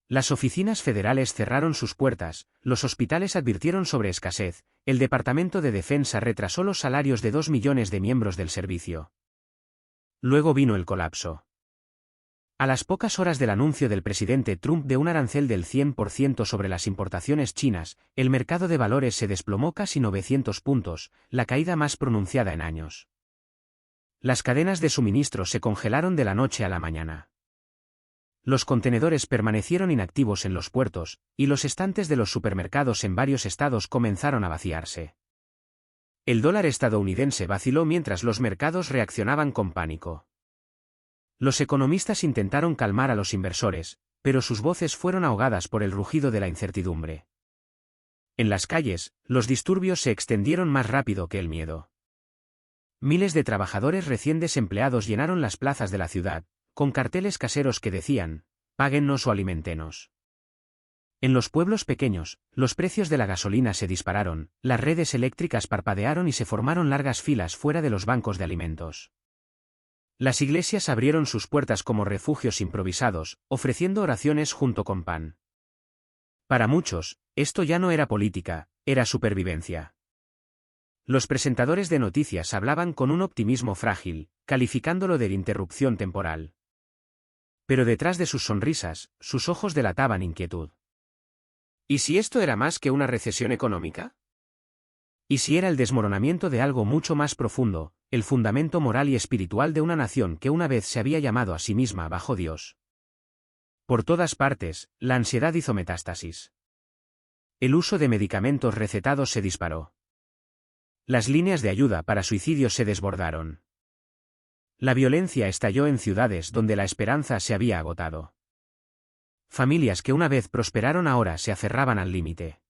Las oficinas federales cerraron sus puertas, los hospitales advirtieron sobre escasez, el Departamento de Defensa retrasó los salarios de 2 millones de miembros del servicio. Luego vino el colapso. A las pocas horas del anuncio del presidente Trump de un arancel del 100% sobre las importaciones chinas, el mercado de valores se desplomó casi 900 puntos, la caída más pronunciada en años. Las cadenas de suministro se congelaron de la noche a la mañana. Los contenedores permanecieron inactivos en los puertos, y los estantes de los supermercados en varios estados comenzaron a vaciarse. El dólar estadounidense vaciló mientras los mercados reaccionaban con pánico. Los economistas intentaron calmar a los inversores, pero sus voces fueron ahogadas por el rugido de la incertidumbre. En las calles, los disturbios se extendieron más rápido que el miedo. Miles de trabajadores recién desempleados llenaron las plazas de la ciudad, con carteles caseros que decían, «Páguennos o alimentenos». En los pueblos pequeños, los precios de la gasolina se dispararon, las redes eléctricas parpadearon y se formaron largas filas fuera de los bancos de alimentos. Las iglesias abrieron sus puertas como refugios improvisados, ofreciendo oraciones junto con pan. Para muchos, esto ya no era política, era supervivencia. Los presentadores de noticias hablaban con un optimismo frágil, calificándolo de interrupción temporal. Pero detrás de sus sonrisas, sus ojos delataban inquietud. ¿Y si esto era más que una recesión económica? ¿Y si era el desmoronamiento de algo mucho más profundo, el fundamento moral y espiritual de una nación que una vez se había llamado a sí misma bajo Dios? Por todas partes, la ansiedad hizo metástasis. El uso de medicamentos recetados se disparó. Las líneas de ayuda para suicidios se desbordaron. La violencia estalló en ciudades donde la esperanza se había agotado. Familias que una vez prosperaron ahora se aferraban al límite.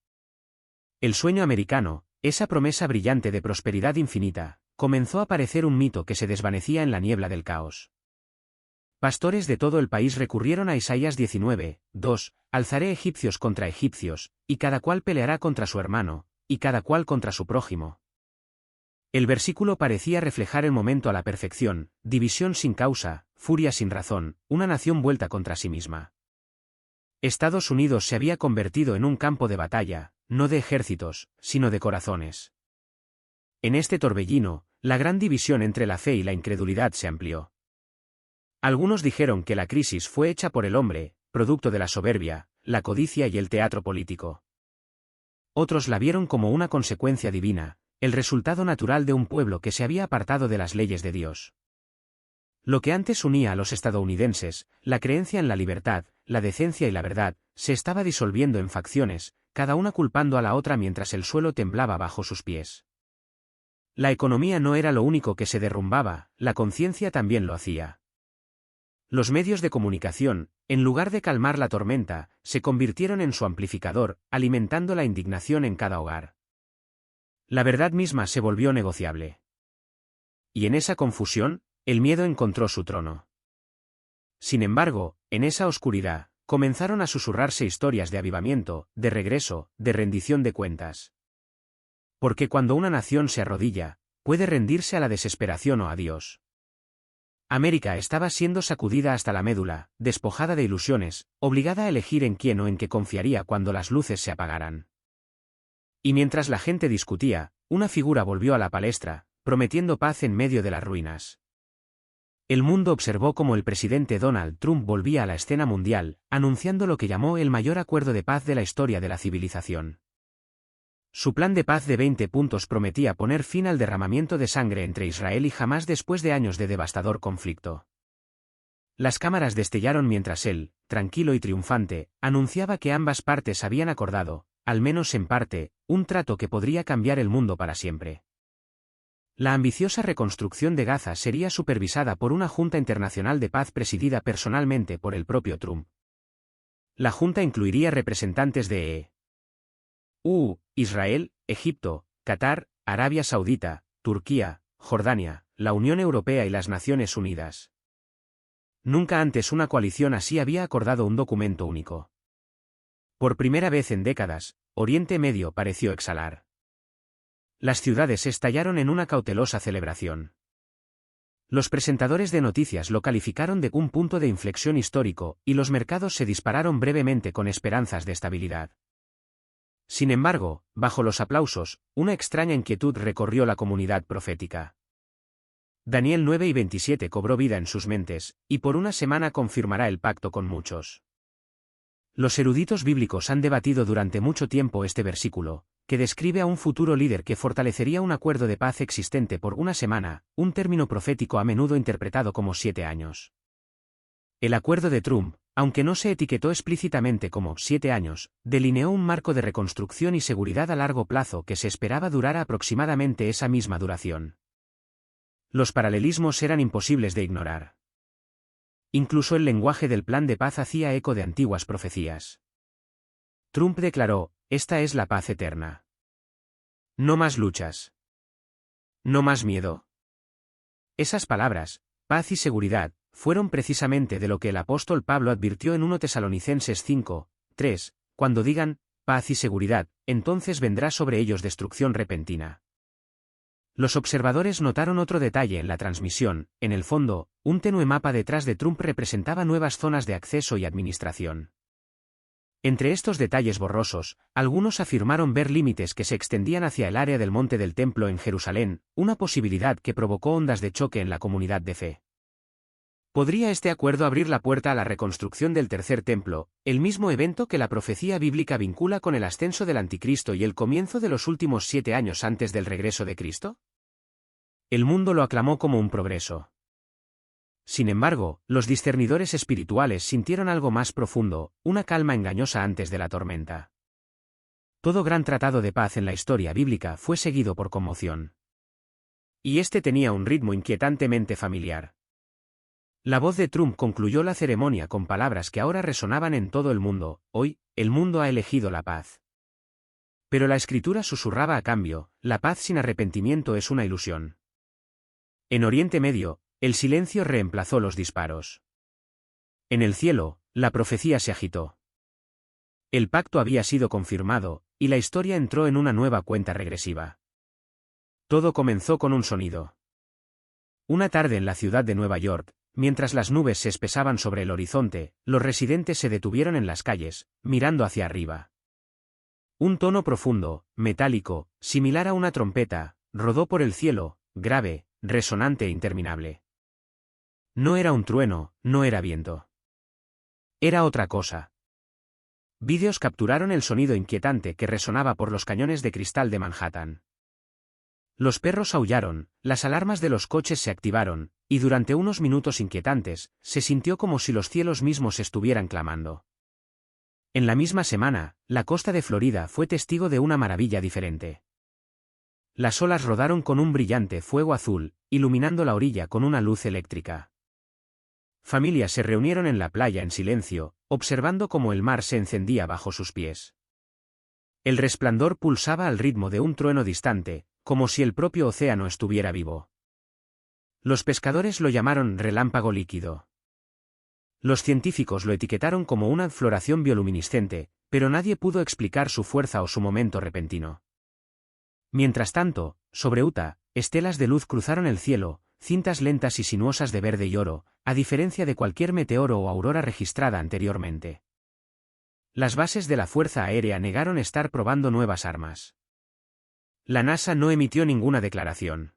El sueño americano, esa promesa brillante de prosperidad infinita, comenzó a parecer un mito que se desvanecía en la niebla del caos. Pastores de todo el país recurrieron a Isaías 19:2, alzaré egipcios contra egipcios, y cada cual peleará contra su hermano, y cada cual contra su prójimo. El versículo parecía reflejar el momento a la perfección, división sin causa, furia sin razón, una nación vuelta contra sí misma. Estados Unidos se había convertido en un campo de batalla, no de ejércitos, sino de corazones. En este torbellino, la gran división entre la fe y la incredulidad se amplió. Algunos dijeron que la crisis fue hecha por el hombre, producto de la soberbia, la codicia y el teatro político. Otros la vieron como una consecuencia divina, el resultado natural de un pueblo que se había apartado de las leyes de Dios. Lo que antes unía a los estadounidenses, la creencia en la libertad, la decencia y la verdad, se estaba disolviendo en facciones, cada una culpando a la otra mientras el suelo temblaba bajo sus pies. La economía no era lo único que se derrumbaba, la conciencia también lo hacía. Los medios de comunicación, en lugar de calmar la tormenta, se convirtieron en su amplificador, alimentando la indignación en cada hogar. La verdad misma se volvió negociable. Y en esa confusión, el miedo encontró su trono. Sin embargo, en esa oscuridad, comenzaron a susurrarse historias de avivamiento, de regreso, de rendición de cuentas. Porque cuando una nación se arrodilla, puede rendirse a la desesperación o a Dios. América estaba siendo sacudida hasta la médula, despojada de ilusiones, obligada a elegir en quién o en qué confiaría cuando las luces se apagaran. Y mientras la gente discutía, una figura volvió a la palestra, prometiendo paz en medio de las ruinas. El mundo observó cómo el presidente Donald Trump volvía a la escena mundial, anunciando lo que llamó el mayor acuerdo de paz de la historia de la civilización. Su plan de paz de 20 puntos prometía poner fin al derramamiento de sangre entre Israel y Hamás después de años de devastador conflicto. Las cámaras destellaron mientras él, tranquilo y triunfante, anunciaba que ambas partes habían acordado, al menos en parte, un trato que podría cambiar el mundo para siempre. La ambiciosa reconstrucción de Gaza sería supervisada por una Junta Internacional de Paz presidida personalmente por el propio Trump. La Junta incluiría representantes de Israel, Egipto, Qatar, Arabia Saudita, Turquía, Jordania, la Unión Europea y las Naciones Unidas. Nunca antes una coalición así había acordado un documento único. Por primera vez en décadas, Oriente Medio pareció exhalar. Las ciudades estallaron en una cautelosa celebración. Los presentadores de noticias lo calificaron de un punto de inflexión histórico, y los mercados se dispararon brevemente con esperanzas de estabilidad. Sin embargo, bajo los aplausos, una extraña inquietud recorrió la comunidad profética. Daniel 9:27 cobró vida en sus mentes, y por una semana confirmará el pacto con muchos. Los eruditos bíblicos han debatido durante mucho tiempo este versículo, que describe a un futuro líder que fortalecería un acuerdo de paz existente por una semana, un término profético a menudo interpretado como 7 años. El acuerdo de Trump, aunque no se etiquetó explícitamente como 7 años, delineó un marco de reconstrucción y seguridad a largo plazo que se esperaba durara aproximadamente esa misma duración. Los paralelismos eran imposibles de ignorar. Incluso el lenguaje del plan de paz hacía eco de antiguas profecías. Trump declaró, esta es la paz eterna. No más luchas. No más miedo. Esas palabras, paz y seguridad, fueron precisamente de lo que el apóstol Pablo advirtió en 1 Tesalonicenses 5, 3, cuando digan, paz y seguridad, entonces vendrá sobre ellos destrucción repentina. Los observadores notaron otro detalle en la transmisión: en el fondo, un tenue mapa detrás de Trump representaba nuevas zonas de acceso y administración. Entre estos detalles borrosos, algunos afirmaron ver límites que se extendían hacia el área del Monte del Templo en Jerusalén, una posibilidad que provocó ondas de choque en la comunidad de fe. ¿Podría este acuerdo abrir la puerta a la reconstrucción del Tercer Templo, el mismo evento que la profecía bíblica vincula con el ascenso del Anticristo y el comienzo de los últimos 7 años antes del regreso de Cristo? El mundo lo aclamó como un progreso. Sin embargo, los discernidores espirituales sintieron algo más profundo, una calma engañosa antes de la tormenta. Todo gran tratado de paz en la historia bíblica fue seguido por conmoción. Y este tenía un ritmo inquietantemente familiar. La voz de Trump concluyó la ceremonia con palabras que ahora resonaban en todo el mundo: hoy, el mundo ha elegido la paz. Pero la Escritura susurraba a cambio: la paz sin arrepentimiento es una ilusión. En Oriente Medio, el silencio reemplazó los disparos. En el cielo, la profecía se agitó. El pacto había sido confirmado, y la historia entró en una nueva cuenta regresiva. Todo comenzó con un sonido. Una tarde en la ciudad de Nueva York, mientras las nubes se espesaban sobre el horizonte, los residentes se detuvieron en las calles, mirando hacia arriba. Un tono profundo, metálico, similar a una trompeta, rodó por el cielo, grave, resonante e interminable. No era un trueno, no era viento. Era otra cosa. Vídeos capturaron el sonido inquietante que resonaba por los cañones de cristal de Manhattan. Los perros aullaron, las alarmas de los coches se activaron, y durante unos minutos inquietantes, se sintió como si los cielos mismos estuvieran clamando. En la misma semana, la costa de Florida fue testigo de una maravilla diferente. Las olas rodaron con un brillante fuego azul, iluminando la orilla con una luz eléctrica. Familias se reunieron en la playa en silencio, observando cómo el mar se encendía bajo sus pies. El resplandor pulsaba al ritmo de un trueno distante, como si el propio océano estuviera vivo. Los pescadores lo llamaron relámpago líquido. Los científicos lo etiquetaron como una floración bioluminiscente, pero nadie pudo explicar su fuerza o su momento repentino. Mientras tanto, sobre Utah, estelas de luz cruzaron el cielo, cintas lentas y sinuosas de verde y oro, a diferencia de cualquier meteoro o aurora registrada anteriormente. Las bases de la Fuerza Aérea negaron estar probando nuevas armas. La NASA no emitió ninguna declaración.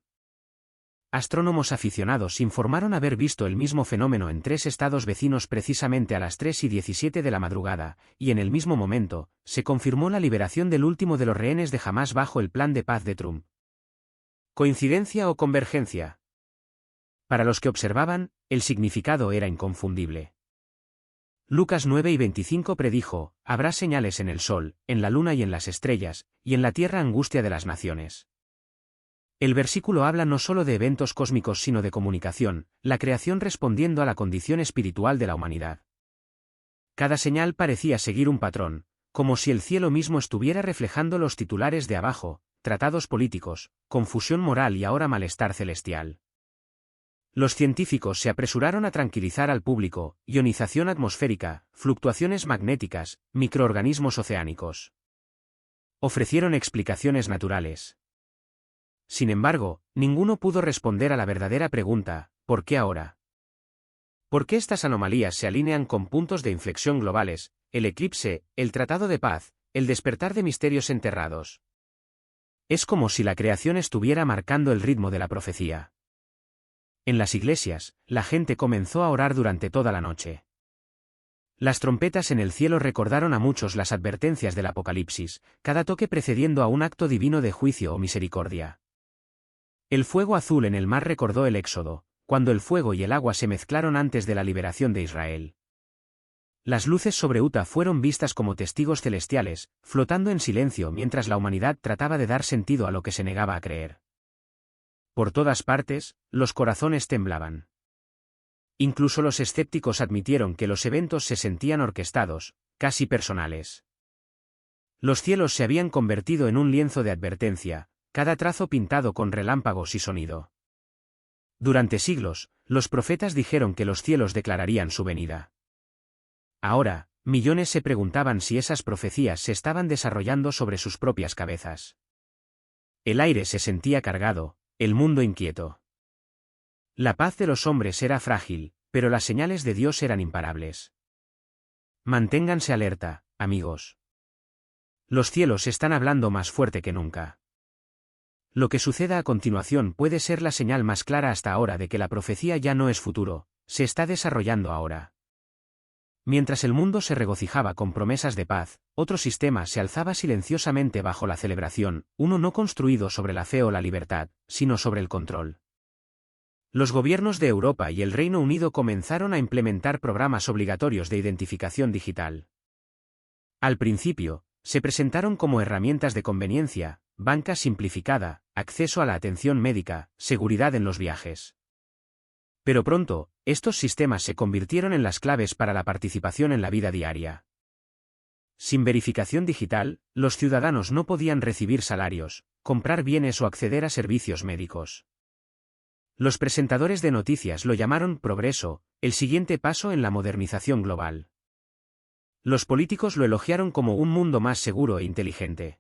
Astrónomos aficionados informaron haber visto el mismo fenómeno en 3 estados vecinos precisamente a las 3:17 de la madrugada, y en el mismo momento, se confirmó la liberación del último de los rehenes de Hamás bajo el plan de paz de Trump. ¿Coincidencia o convergencia? Para los que observaban, el significado era inconfundible. Lucas 9:25 predijo: habrá señales en el sol, en la luna y en las estrellas, y en la tierra angustia de las naciones. El versículo habla no solo de eventos cósmicos sino de comunicación, la creación respondiendo a la condición espiritual de la humanidad. Cada señal parecía seguir un patrón, como si el cielo mismo estuviera reflejando los titulares de abajo: tratados políticos, confusión moral y ahora malestar celestial. Los científicos se apresuraron a tranquilizar al público: ionización atmosférica, fluctuaciones magnéticas, microorganismos oceánicos. Ofrecieron explicaciones naturales. Sin embargo, ninguno pudo responder a la verdadera pregunta: ¿por qué ahora? ¿Por qué estas anomalías se alinean con puntos de inflexión globales, el eclipse, el tratado de paz, el despertar de misterios enterrados? Es como si la creación estuviera marcando el ritmo de la profecía. En las iglesias, la gente comenzó a orar durante toda la noche. Las trompetas en el cielo recordaron a muchos las advertencias del Apocalipsis, cada toque precediendo a un acto divino de juicio o misericordia. El fuego azul en el mar recordó el Éxodo, cuando el fuego y el agua se mezclaron antes de la liberación de Israel. Las luces sobre Utah fueron vistas como testigos celestiales, flotando en silencio mientras la humanidad trataba de dar sentido a lo que se negaba a creer. Por todas partes, los corazones temblaban. Incluso los escépticos admitieron que los eventos se sentían orquestados, casi personales. Los cielos se habían convertido en un lienzo de advertencia, cada trazo pintado con relámpagos y sonido. Durante siglos, los profetas dijeron que los cielos declararían su venida. Ahora, millones se preguntaban si esas profecías se estaban desarrollando sobre sus propias cabezas. El aire se sentía cargado, el mundo inquieto. La paz de los hombres era frágil, pero las señales de Dios eran imparables. Manténganse alerta, amigos. Los cielos están hablando más fuerte que nunca. Lo que suceda a continuación puede ser la señal más clara hasta ahora de que la profecía ya no es futuro, se está desarrollando ahora. Mientras el mundo se regocijaba con promesas de paz, otro sistema se alzaba silenciosamente bajo la celebración, uno no construido sobre la fe o la libertad, sino sobre el control. Los gobiernos de Europa y el Reino Unido comenzaron a implementar programas obligatorios de identificación digital. Al principio, se presentaron como herramientas de conveniencia, banca simplificada, acceso a la atención médica, seguridad en los viajes. Pero pronto, estos sistemas se convirtieron en las claves para la participación en la vida diaria. Sin verificación digital, los ciudadanos no podían recibir salarios, comprar bienes o acceder a servicios médicos. Los presentadores de noticias lo llamaron progreso, el siguiente paso en la modernización global. Los políticos lo elogiaron como un mundo más seguro e inteligente.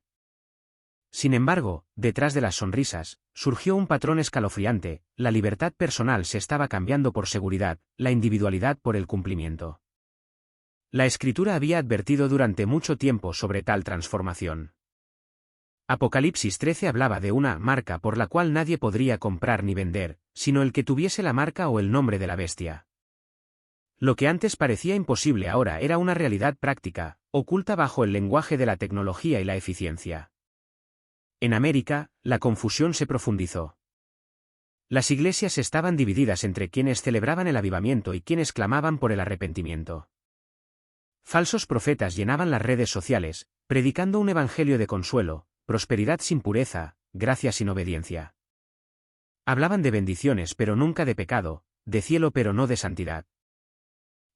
Sin embargo, detrás de las sonrisas, surgió un patrón escalofriante: la libertad personal se estaba cambiando por seguridad, la individualidad por el cumplimiento. La Escritura había advertido durante mucho tiempo sobre tal transformación. Apocalipsis 13 hablaba de una marca por la cual nadie podría comprar ni vender, sino el que tuviese la marca o el nombre de la bestia. Lo que antes parecía imposible ahora era una realidad práctica, oculta bajo el lenguaje de la tecnología y la eficiencia. En América, la confusión se profundizó. Las iglesias estaban divididas entre quienes celebraban el avivamiento y quienes clamaban por el arrepentimiento. Falsos profetas llenaban las redes sociales, predicando un evangelio de consuelo, prosperidad sin pureza, gracia sin obediencia. Hablaban de bendiciones pero nunca de pecado, de cielo pero no de santidad.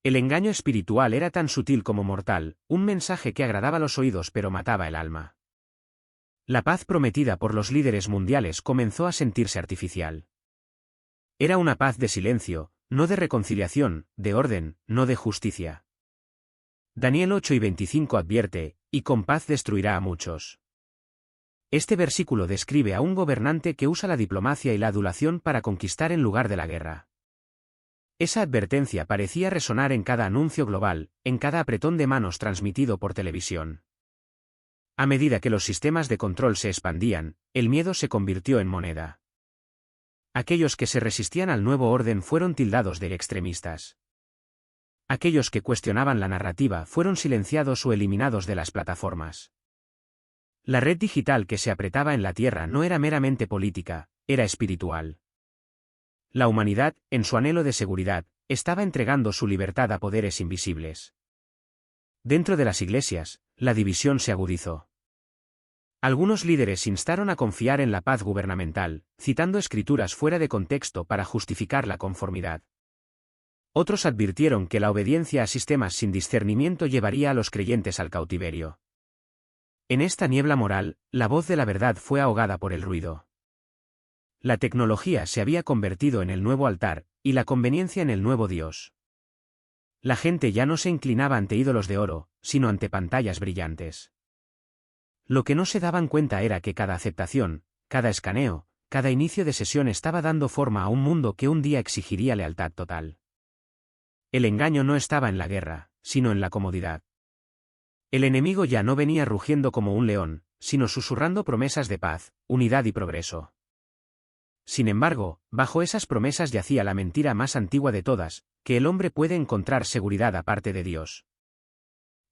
El engaño espiritual era tan sutil como mortal, un mensaje que agradaba los oídos pero mataba el alma. La paz prometida por los líderes mundiales comenzó a sentirse artificial. Era una paz de silencio, no de reconciliación, de orden, no de justicia. Daniel 8:25 advierte: y con paz destruirá a muchos. Este versículo describe a un gobernante que usa la diplomacia y la adulación para conquistar en lugar de la guerra. Esa advertencia parecía resonar en cada anuncio global, en cada apretón de manos transmitido por televisión. A medida que los sistemas de control se expandían, el miedo se convirtió en moneda. Aquellos que se resistían al nuevo orden fueron tildados de extremistas. Aquellos que cuestionaban la narrativa fueron silenciados o eliminados de las plataformas. La red digital que se apretaba en la tierra no era meramente política, era espiritual. La humanidad, en su anhelo de seguridad, estaba entregando su libertad a poderes invisibles. Dentro de las iglesias, la división se agudizó. Algunos líderes instaron a confiar en la paz gubernamental, citando escrituras fuera de contexto para justificar la conformidad. Otros advirtieron que la obediencia a sistemas sin discernimiento llevaría a los creyentes al cautiverio. En esta niebla moral, la voz de la verdad fue ahogada por el ruido. La tecnología se había convertido en el nuevo altar, y la conveniencia en el nuevo Dios. La gente ya no se inclinaba ante ídolos de oro, sino ante pantallas brillantes. Lo que no se daban cuenta era que cada aceptación, cada escaneo, cada inicio de sesión estaba dando forma a un mundo que un día exigiría lealtad total. El engaño no estaba en la guerra, sino en la comodidad. El enemigo ya no venía rugiendo como un león, sino susurrando promesas de paz, unidad y progreso. Sin embargo, bajo esas promesas yacía la mentira más antigua de todas, que el hombre puede encontrar seguridad aparte de Dios.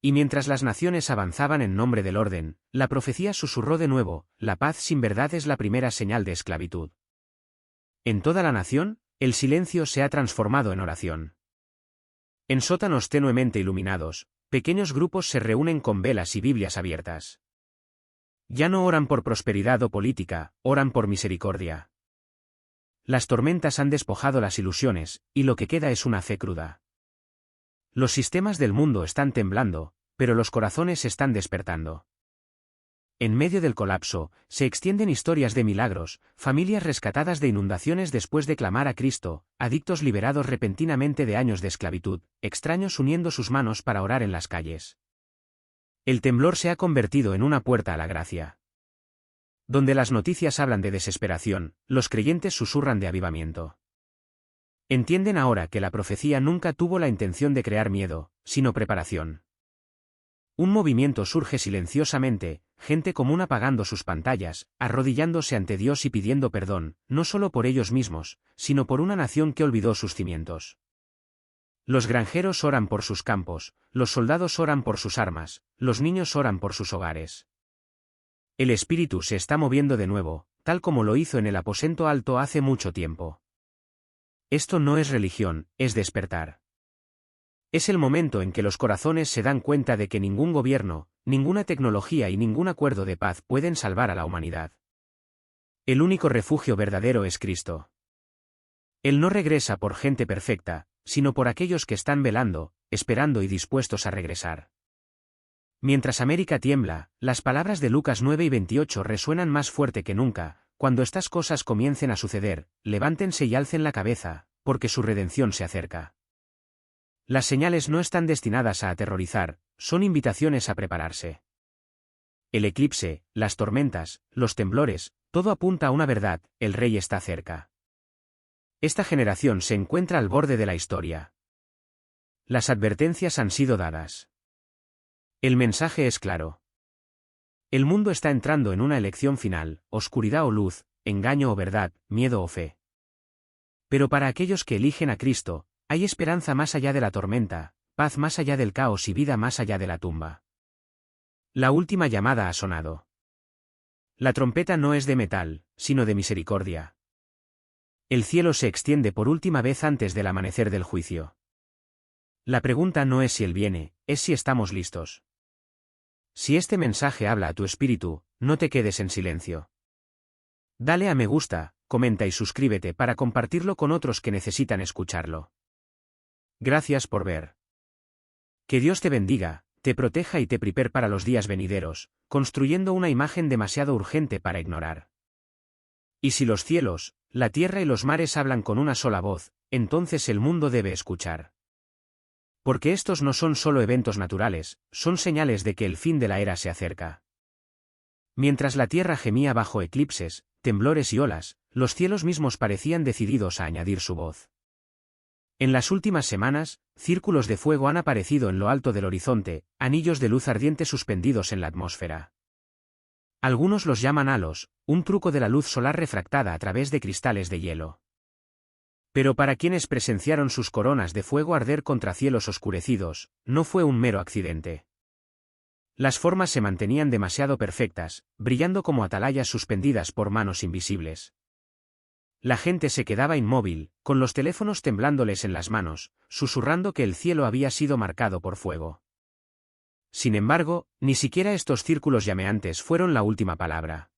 Y mientras las naciones avanzaban en nombre del orden, la profecía susurró de nuevo: la paz sin verdad es la primera señal de esclavitud. En toda la nación, el silencio se ha transformado en oración. En sótanos tenuemente iluminados, pequeños grupos se reúnen con velas y Biblias abiertas. Ya no oran por prosperidad o política, oran por misericordia. Las tormentas han despojado las ilusiones, y lo que queda es una fe cruda. Los sistemas del mundo están temblando, pero los corazones están despertando. En medio del colapso, se extienden historias de milagros, familias rescatadas de inundaciones después de clamar a Cristo, adictos liberados repentinamente de años de esclavitud, extraños uniendo sus manos para orar en las calles. El temblor se ha convertido en una puerta a la gracia. Donde las noticias hablan de desesperación, los creyentes susurran de avivamiento. Entienden ahora que la profecía nunca tuvo la intención de crear miedo, sino preparación. Un movimiento surge silenciosamente, gente común apagando sus pantallas, arrodillándose ante Dios y pidiendo perdón, no solo por ellos mismos, sino por una nación que olvidó sus cimientos. Los granjeros oran por sus campos, los soldados oran por sus armas, los niños oran por sus hogares. El espíritu se está moviendo de nuevo, tal como lo hizo en el aposento alto hace mucho tiempo. Esto no es religión, es despertar. Es el momento en que los corazones se dan cuenta de que ningún gobierno, ninguna tecnología y ningún acuerdo de paz pueden salvar a la humanidad. El único refugio verdadero es Cristo. Él no regresa por gente perfecta, sino por aquellos que están velando, esperando y dispuestos a regresar. Mientras América tiembla, las palabras de Lucas 9:28 resuenan más fuerte que nunca: cuando estas cosas comiencen a suceder, levántense y alcen la cabeza, porque su redención se acerca. Las señales no están destinadas a aterrorizar, son invitaciones a prepararse. El eclipse, las tormentas, los temblores, todo apunta a una verdad: el Rey está cerca. Esta generación se encuentra al borde de la historia. Las advertencias han sido dadas. El mensaje es claro. El mundo está entrando en una elección final: oscuridad o luz, engaño o verdad, miedo o fe. Pero para aquellos que eligen a Cristo, hay esperanza más allá de la tormenta, paz más allá del caos y vida más allá de la tumba. La última llamada ha sonado. La trompeta no es de metal, sino de misericordia. El cielo se extiende por última vez antes del amanecer del juicio. La pregunta no es si Él viene, es si estamos listos. Si este mensaje habla a tu espíritu, no te quedes en silencio. Dale a me gusta, comenta y suscríbete para compartirlo con otros que necesitan escucharlo. Gracias por ver. Que Dios te bendiga, te proteja y te prepare para los días venideros, construyendo una imagen demasiado urgente para ignorar. Y si los cielos, la tierra y los mares hablan con una sola voz, entonces el mundo debe escuchar. Porque estos no son solo eventos naturales, son señales de que el fin de la era se acerca. Mientras la tierra gemía bajo eclipses, temblores y olas, los cielos mismos parecían decididos a añadir su voz. En las últimas semanas, círculos de fuego han aparecido en lo alto del horizonte, anillos de luz ardiente suspendidos en la atmósfera. Algunos los llaman halos, un truco de la luz solar refractada a través de cristales de hielo. Pero para quienes presenciaron sus coronas de fuego arder contra cielos oscurecidos, no fue un mero accidente. Las formas se mantenían demasiado perfectas, brillando como atalayas suspendidas por manos invisibles. La gente se quedaba inmóvil, con los teléfonos temblándoles en las manos, susurrando que el cielo había sido marcado por fuego. Sin embargo, ni siquiera estos círculos llameantes fueron la última palabra.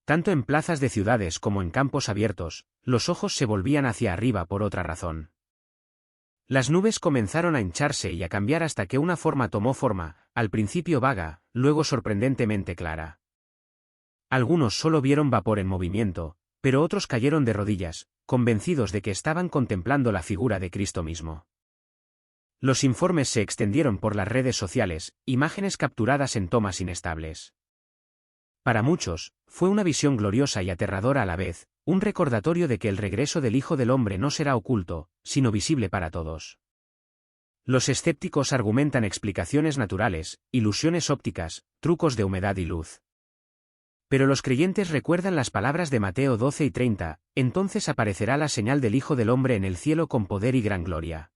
Tanto en plazas de ciudades como en campos abiertos, los ojos se volvían hacia arriba por otra razón. Las nubes comenzaron a hincharse y a cambiar hasta que una forma tomó forma, al principio vaga, luego sorprendentemente clara. Algunos solo vieron vapor en movimiento, pero otros cayeron de rodillas, convencidos de que estaban contemplando la figura de Cristo mismo. Los informes se extendieron por las redes sociales, imágenes capturadas en tomas inestables. Para muchos, fue una visión gloriosa y aterradora a la vez, un recordatorio de que el regreso del Hijo del Hombre no será oculto, sino visible para todos. Los escépticos argumentan explicaciones naturales, ilusiones ópticas, trucos de humedad y luz. Pero los creyentes recuerdan las palabras de Mateo 12:30, entonces aparecerá la señal del Hijo del Hombre en el cielo con poder y gran gloria.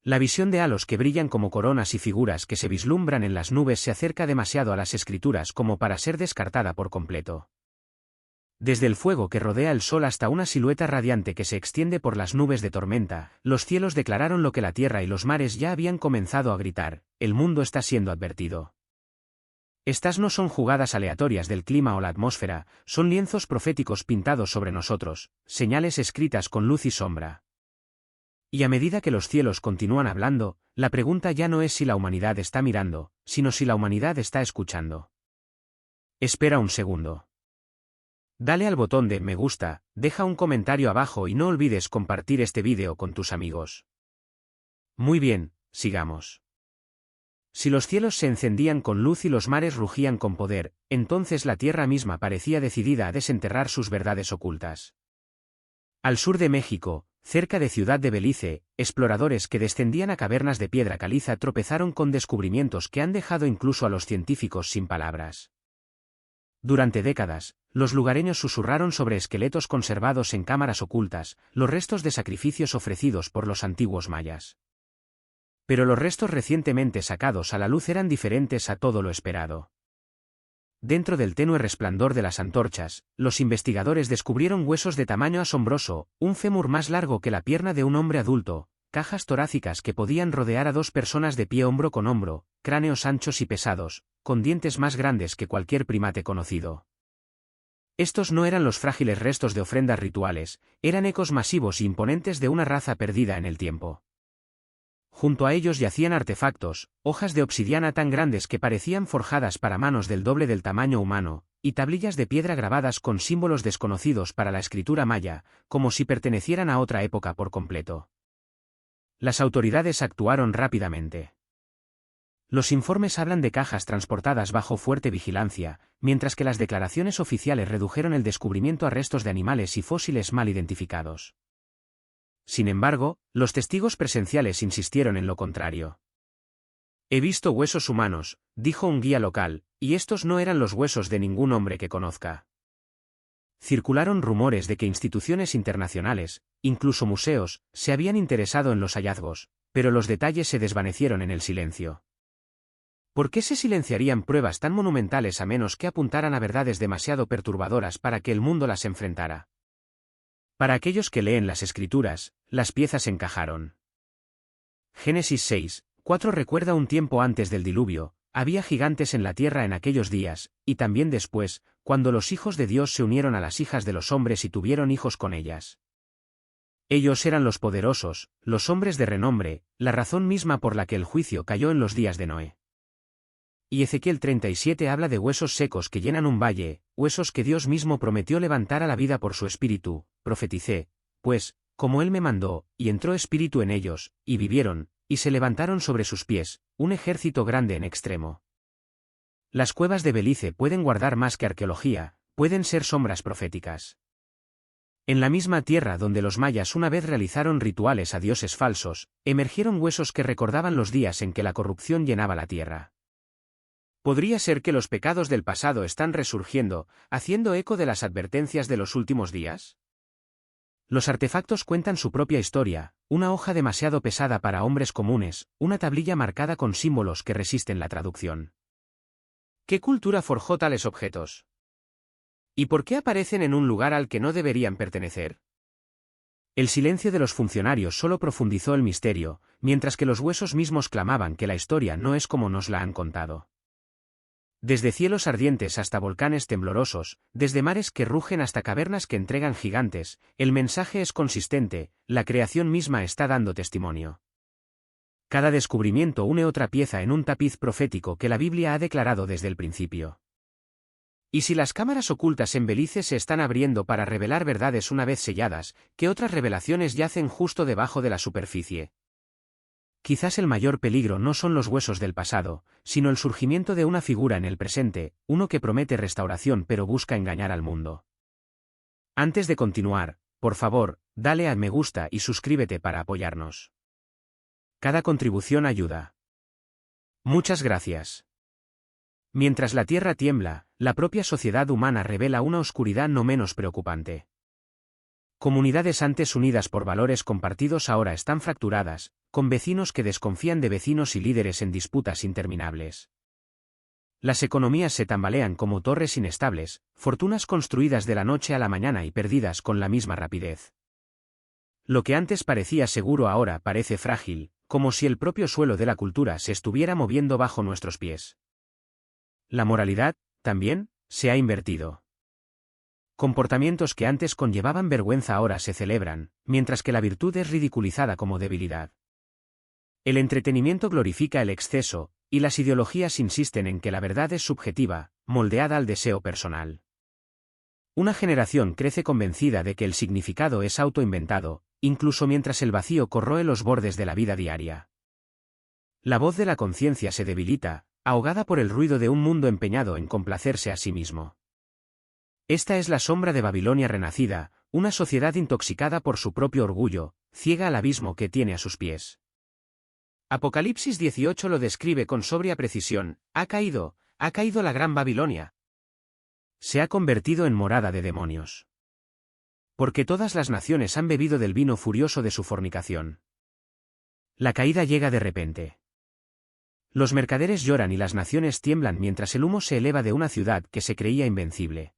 La visión de halos que brillan como coronas y figuras que se vislumbran en las nubes se acerca demasiado a las Escrituras como para ser descartada por completo. Desde el fuego que rodea el sol hasta una silueta radiante que se extiende por las nubes de tormenta, los cielos declararon lo que la tierra y los mares ya habían comenzado a gritar: el mundo está siendo advertido. Estas no son jugadas aleatorias del clima o la atmósfera, son lienzos proféticos pintados sobre nosotros, señales escritas con luz y sombra. Y a medida que los cielos continúan hablando, la pregunta ya no es si la humanidad está mirando, sino si la humanidad está escuchando. Espera un segundo. Dale al botón de me gusta, deja un comentario abajo y no olvides compartir este vídeo con tus amigos. Muy bien, sigamos. Si los cielos se encendían con luz y los mares rugían con poder, entonces la tierra misma parecía decidida a desenterrar sus verdades ocultas. Al sur de México, cerca de Ciudad de Belice, exploradores que descendían a cavernas de piedra caliza tropezaron con descubrimientos que han dejado incluso a los científicos sin palabras. Durante décadas, los lugareños susurraron sobre esqueletos conservados en cámaras ocultas, los restos de sacrificios ofrecidos por los antiguos mayas. Pero los restos recientemente sacados a la luz eran diferentes a todo lo esperado. Dentro del tenue resplandor de las antorchas, los investigadores descubrieron huesos de tamaño asombroso, un fémur más largo que la pierna de un hombre adulto, cajas torácicas que podían rodear a dos personas de pie hombro con hombro, cráneos anchos y pesados, con dientes más grandes que cualquier primate conocido. Estos no eran los frágiles restos de ofrendas rituales, eran ecos masivos e imponentes de una raza perdida en el tiempo. Junto a ellos yacían artefactos, hojas de obsidiana tan grandes que parecían forjadas para manos del doble del tamaño humano, y tablillas de piedra grabadas con símbolos desconocidos para la escritura maya, como si pertenecieran a otra época por completo. Las autoridades actuaron rápidamente. Los informes hablan de cajas transportadas bajo fuerte vigilancia, mientras que las declaraciones oficiales redujeron el descubrimiento a restos de animales y fósiles mal identificados. Sin embargo, los testigos presenciales insistieron en lo contrario. He visto huesos humanos, dijo un guía local, y estos no eran los huesos de ningún hombre que conozca. Circularon rumores de que instituciones internacionales, incluso museos, se habían interesado en los hallazgos, pero los detalles se desvanecieron en el silencio. ¿Por qué se silenciarían pruebas tan monumentales a menos que apuntaran a verdades demasiado perturbadoras para que el mundo las enfrentara? Para aquellos que leen las Escrituras, las piezas encajaron. Génesis 6:4 recuerda un tiempo antes del diluvio, había gigantes en la tierra en aquellos días, y también después, cuando los hijos de Dios se unieron a las hijas de los hombres y tuvieron hijos con ellas. Ellos eran los poderosos, los hombres de renombre, la razón misma por la que el juicio cayó en los días de Noé. Y Ezequiel 37 habla de huesos secos que llenan un valle, huesos que Dios mismo prometió levantar a la vida por su espíritu. Profeticé, pues, como él me mandó, y entró espíritu en ellos, y vivieron, y se levantaron sobre sus pies, un ejército grande en extremo. Las cuevas de Belice pueden guardar más que arqueología, pueden ser sombras proféticas. En la misma tierra donde los mayas una vez realizaron rituales a dioses falsos, emergieron huesos que recordaban los días en que la corrupción llenaba la tierra. ¿Podría ser que los pecados del pasado están resurgiendo, haciendo eco de las advertencias de los últimos días? Los artefactos cuentan su propia historia, una hoja demasiado pesada para hombres comunes, una tablilla marcada con símbolos que resisten la traducción. ¿Qué cultura forjó tales objetos? ¿Y por qué aparecen en un lugar al que no deberían pertenecer? El silencio de los funcionarios solo profundizó el misterio, mientras que los huesos mismos clamaban que la historia no es como nos la han contado. Desde cielos ardientes hasta volcanes temblorosos, desde mares que rugen hasta cavernas que entregan gigantes, el mensaje es consistente, la creación misma está dando testimonio. Cada descubrimiento une otra pieza en un tapiz profético que la Biblia ha declarado desde el principio. Y si las cámaras ocultas en Belice se están abriendo para revelar verdades una vez selladas, ¿qué otras revelaciones yacen justo debajo de la superficie? Quizás el mayor peligro no son los huesos del pasado, sino el surgimiento de una figura en el presente, uno que promete restauración pero busca engañar al mundo. Antes de continuar, por favor, dale a me gusta y suscríbete para apoyarnos. Cada contribución ayuda. Muchas gracias. Mientras la tierra tiembla, la propia sociedad humana revela una oscuridad no menos preocupante. Comunidades antes unidas por valores compartidos ahora están fracturadas, con vecinos que desconfían de vecinos y líderes en disputas interminables. Las economías se tambalean como torres inestables, fortunas construidas de la noche a la mañana y perdidas con la misma rapidez. Lo que antes parecía seguro ahora parece frágil, como si el propio suelo de la cultura se estuviera moviendo bajo nuestros pies. La moralidad, también, se ha invertido. Comportamientos que antes conllevaban vergüenza ahora se celebran, mientras que la virtud es ridiculizada como debilidad. El entretenimiento glorifica el exceso, y las ideologías insisten en que la verdad es subjetiva, moldeada al deseo personal. Una generación crece convencida de que el significado es autoinventado, incluso mientras el vacío corroe los bordes de la vida diaria. La voz de la conciencia se debilita, ahogada por el ruido de un mundo empeñado en complacerse a sí mismo. Esta es la sombra de Babilonia renacida, una sociedad intoxicada por su propio orgullo, ciega al abismo que tiene a sus pies. Apocalipsis 18 lo describe con sobria precisión: ha caído la gran Babilonia. Se ha convertido en morada de demonios. Porque todas las naciones han bebido del vino furioso de su fornicación. La caída llega de repente. Los mercaderes lloran y las naciones tiemblan mientras el humo se eleva de una ciudad que se creía invencible.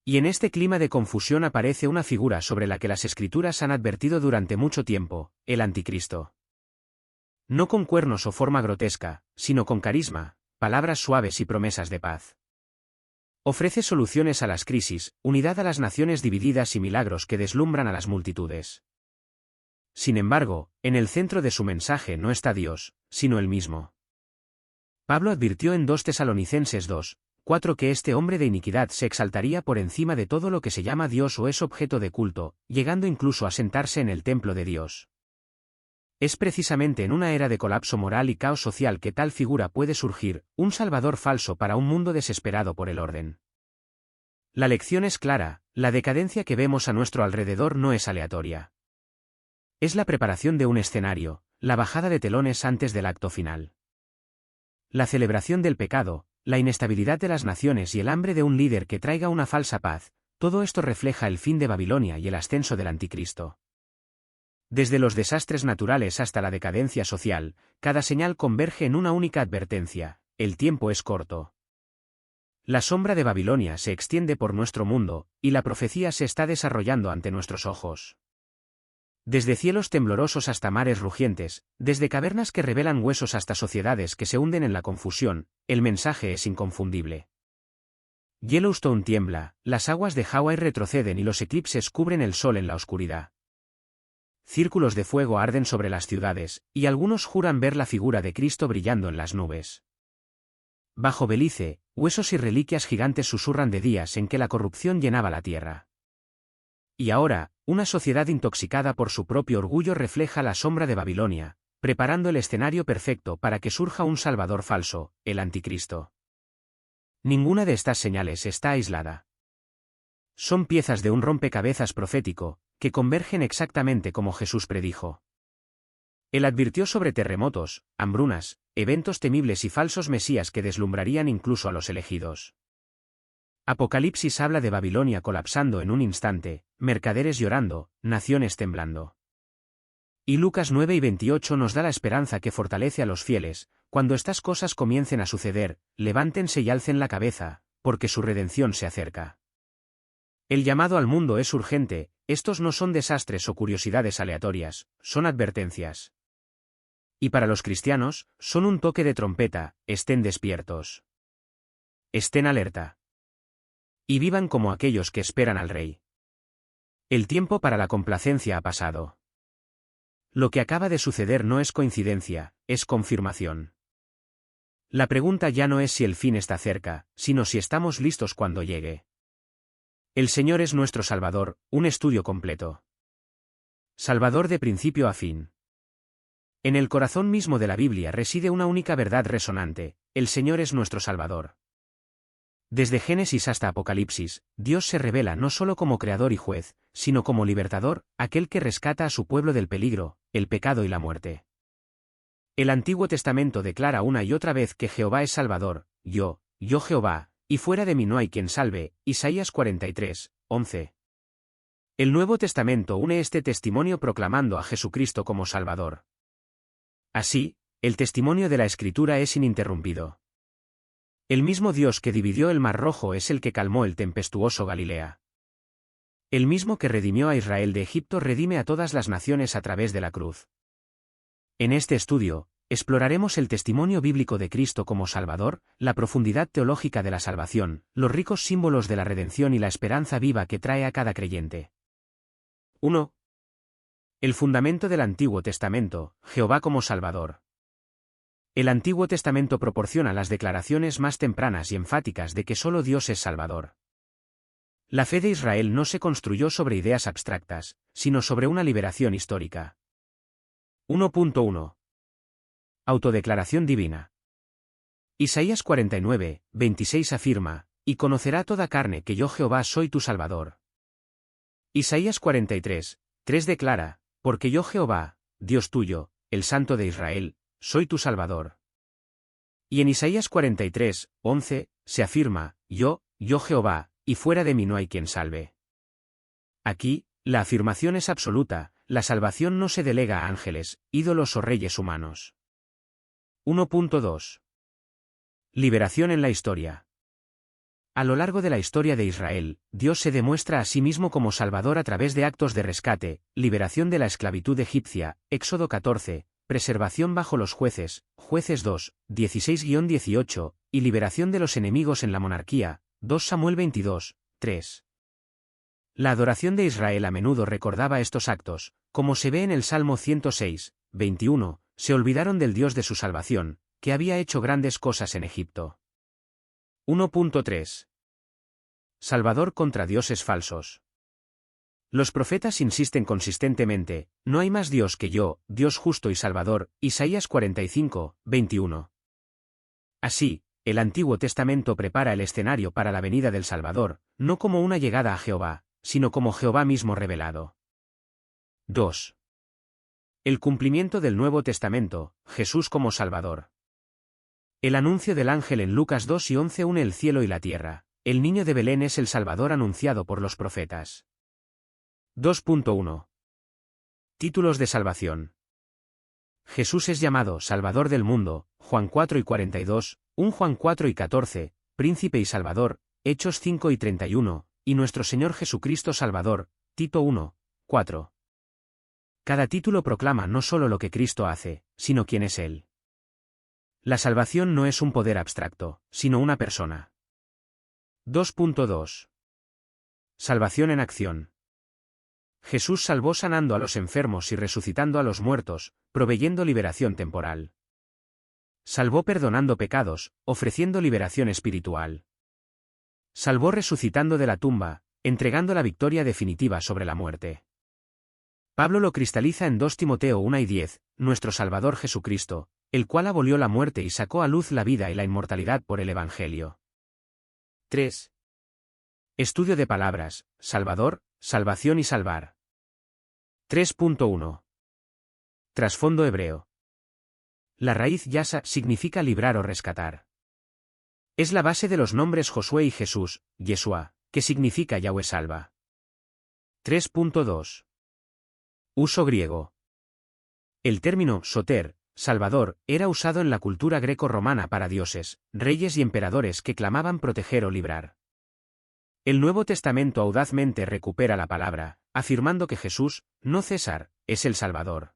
Y en este clima de confusión aparece una figura sobre la que las Escrituras han advertido durante mucho tiempo: el Anticristo. No con cuernos o forma grotesca, sino con carisma, palabras suaves y promesas de paz. Ofrece soluciones a las crisis, unidad a las naciones divididas y milagros que deslumbran a las multitudes. Sin embargo, en el centro de su mensaje no está Dios, sino él mismo. Pablo advirtió en 2 Tesalonicenses 2:4 que este hombre de iniquidad se exaltaría por encima de todo lo que se llama Dios o es objeto de culto, llegando incluso a sentarse en el templo de Dios. Es precisamente en una era de colapso moral y caos social que tal figura puede surgir, un salvador falso para un mundo desesperado por el orden. La lección es clara: la decadencia que vemos a nuestro alrededor no es aleatoria. Es la preparación de un escenario, la bajada de telones antes del acto final. La celebración del pecado, la inestabilidad de las naciones y el hambre de un líder que traiga una falsa paz, todo esto refleja el fin de Babilonia y el ascenso del Anticristo. Desde los desastres naturales hasta la decadencia social, cada señal converge en una única advertencia: el tiempo es corto. La sombra de Babilonia se extiende por nuestro mundo, y la profecía se está desarrollando ante nuestros ojos. Desde cielos temblorosos hasta mares rugientes, desde cavernas que revelan huesos hasta sociedades que se hunden en la confusión, el mensaje es inconfundible. Yellowstone tiembla, las aguas de Hawái retroceden y los eclipses cubren el sol en la oscuridad. Círculos de fuego arden sobre las ciudades, y algunos juran ver la figura de Cristo brillando en las nubes. Bajo Belice, huesos y reliquias gigantes susurran de días en que la corrupción llenaba la tierra. Y ahora, una sociedad intoxicada por su propio orgullo refleja la sombra de Babilonia, preparando el escenario perfecto para que surja un salvador falso, el Anticristo. Ninguna de estas señales está aislada. Son piezas de un rompecabezas profético, que convergen exactamente como Jesús predijo. Él advirtió sobre terremotos, hambrunas, eventos temibles y falsos mesías que deslumbrarían incluso a los elegidos. Apocalipsis habla de Babilonia colapsando en un instante, mercaderes llorando, naciones temblando. Y Lucas 9:28 nos da la esperanza que fortalece a los fieles: cuando estas cosas comiencen a suceder, levántense y alcen la cabeza, porque su redención se acerca. El llamado al mundo es urgente, estos no son desastres o curiosidades aleatorias, son advertencias. Y para los cristianos, son un toque de trompeta: estén despiertos. Estén alerta. Y vivan como aquellos que esperan al Rey. El tiempo para la complacencia ha pasado. Lo que acaba de suceder no es coincidencia, es confirmación. La pregunta ya no es si el fin está cerca, sino si estamos listos cuando llegue. El Señor es nuestro Salvador, un estudio completo. Salvador de principio a fin. En el corazón mismo de la Biblia reside una única verdad resonante: el Señor es nuestro Salvador. Desde Génesis hasta Apocalipsis, Dios se revela no solo como creador y juez, sino como libertador, aquel que rescata a su pueblo del peligro, el pecado y la muerte. El Antiguo Testamento declara una y otra vez que Jehová es Salvador: yo Jehová, y fuera de mí no hay quien salve. Isaías 43:11. El Nuevo Testamento une este testimonio proclamando a Jesucristo como Salvador. Así, el testimonio de la Escritura es ininterrumpido. El mismo Dios que dividió el Mar Rojo es el que calmó el tempestuoso Galilea. El mismo que redimió a Israel de Egipto redime a todas las naciones a través de la cruz. En este estudio, exploraremos el testimonio bíblico de Cristo como Salvador, la profundidad teológica de la salvación, los ricos símbolos de la redención y la esperanza viva que trae a cada creyente. 1. El fundamento del Antiguo Testamento: Jehová como Salvador. El Antiguo Testamento proporciona las declaraciones más tempranas y enfáticas de que solo Dios es Salvador. La fe de Israel no se construyó sobre ideas abstractas, sino sobre una liberación histórica. 1.1. Autodeclaración divina. Isaías 49, 26 afirma, y conocerá toda carne que yo Jehová soy tu Salvador. Isaías 43, 3 declara, porque yo Jehová, Dios tuyo, el Santo de Israel, soy tu Salvador. Y en Isaías 43, 11, se afirma, yo Jehová, y fuera de mí no hay quien salve. Aquí, la afirmación es absoluta, la salvación no se delega a ángeles, ídolos o reyes humanos. 1.2. Liberación en la historia. A lo largo de la historia de Israel, Dios se demuestra a sí mismo como Salvador a través de actos de rescate, liberación de la esclavitud egipcia, Éxodo 14, preservación bajo los jueces, Jueces 2, 16-18, y liberación de los enemigos en la monarquía, 2 Samuel 22, 3. La adoración de Israel a menudo recordaba estos actos, como se ve en el Salmo 106, 21, se olvidaron del Dios de su salvación, que había hecho grandes cosas en Egipto. 1.3. Salvador contra dioses falsos. Los profetas insisten consistentemente, no hay más Dios que yo, Dios justo y Salvador, Isaías 45, 21. Así, el Antiguo Testamento prepara el escenario para la venida del Salvador, no como una llegada a Jehová, sino como Jehová mismo revelado. 2. El cumplimiento del Nuevo Testamento, Jesús como Salvador. El anuncio del ángel en Lucas 2 y 11 une el cielo y la tierra. El niño de Belén es el Salvador anunciado por los profetas. 2.1. Títulos de salvación. Jesús es llamado Salvador del mundo, Juan 4 y 42, 1 Juan 4 y 14, Príncipe y Salvador, Hechos 5 y 31, y nuestro Señor Jesucristo Salvador, Tito 1, 4. Cada título proclama no solo lo que Cristo hace, sino quién es Él. La salvación no es un poder abstracto, sino una persona. 2.2. Salvación en acción. Jesús salvó sanando a los enfermos y resucitando a los muertos, proveyendo liberación temporal. Salvó perdonando pecados, ofreciendo liberación espiritual. Salvó resucitando de la tumba, entregando la victoria definitiva sobre la muerte. Pablo lo cristaliza en 2 Timoteo 1 y 10, nuestro Salvador Jesucristo, el cual abolió la muerte y sacó a luz la vida y la inmortalidad por el Evangelio. 3. Estudio de palabras, Salvador, salvación y salvar. 3.1. Trasfondo hebreo. La raíz yasa significa librar o rescatar. Es la base de los nombres Josué y Jesús, Yeshua, que significa Yahweh salva. 3.2. Uso griego. El término soter, Salvador, era usado en la cultura greco-romana para dioses, reyes y emperadores que clamaban proteger o librar. El Nuevo Testamento audazmente recupera la palabra, afirmando que Jesús, no César, es el Salvador.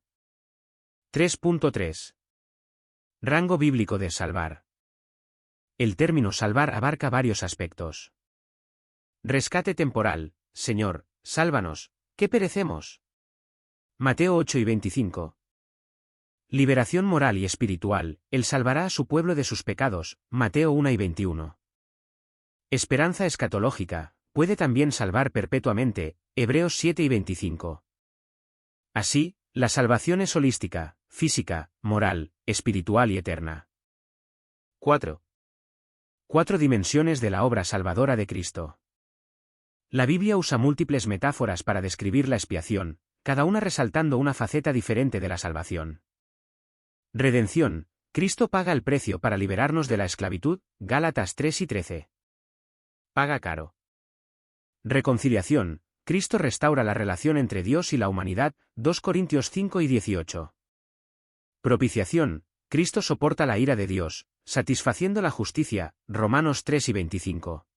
3.3. Rango bíblico de salvar. El término salvar abarca varios aspectos. Rescate temporal, Señor, sálvanos, que perecemos. Mateo 8 y 25. Liberación moral y espiritual, Él salvará a su pueblo de sus pecados, Mateo 1 y 21. Esperanza escatológica, puede también salvar perpetuamente, Hebreos 7 y 25. Así, la salvación es holística, física, moral, espiritual y eterna. 4. 4 dimensiones de la obra salvadora de Cristo. La Biblia usa múltiples metáforas para describir la expiación, cada una resaltando una faceta diferente de la salvación. Redención, Cristo paga el precio para liberarnos de la esclavitud, Gálatas 3 y 13. Paga caro. Reconciliación, Cristo restaura la relación entre Dios y la humanidad, 2 Corintios 5 y 18. Propiciación, Cristo soporta la ira de Dios, satisfaciendo la justicia, Romanos 3 y 25.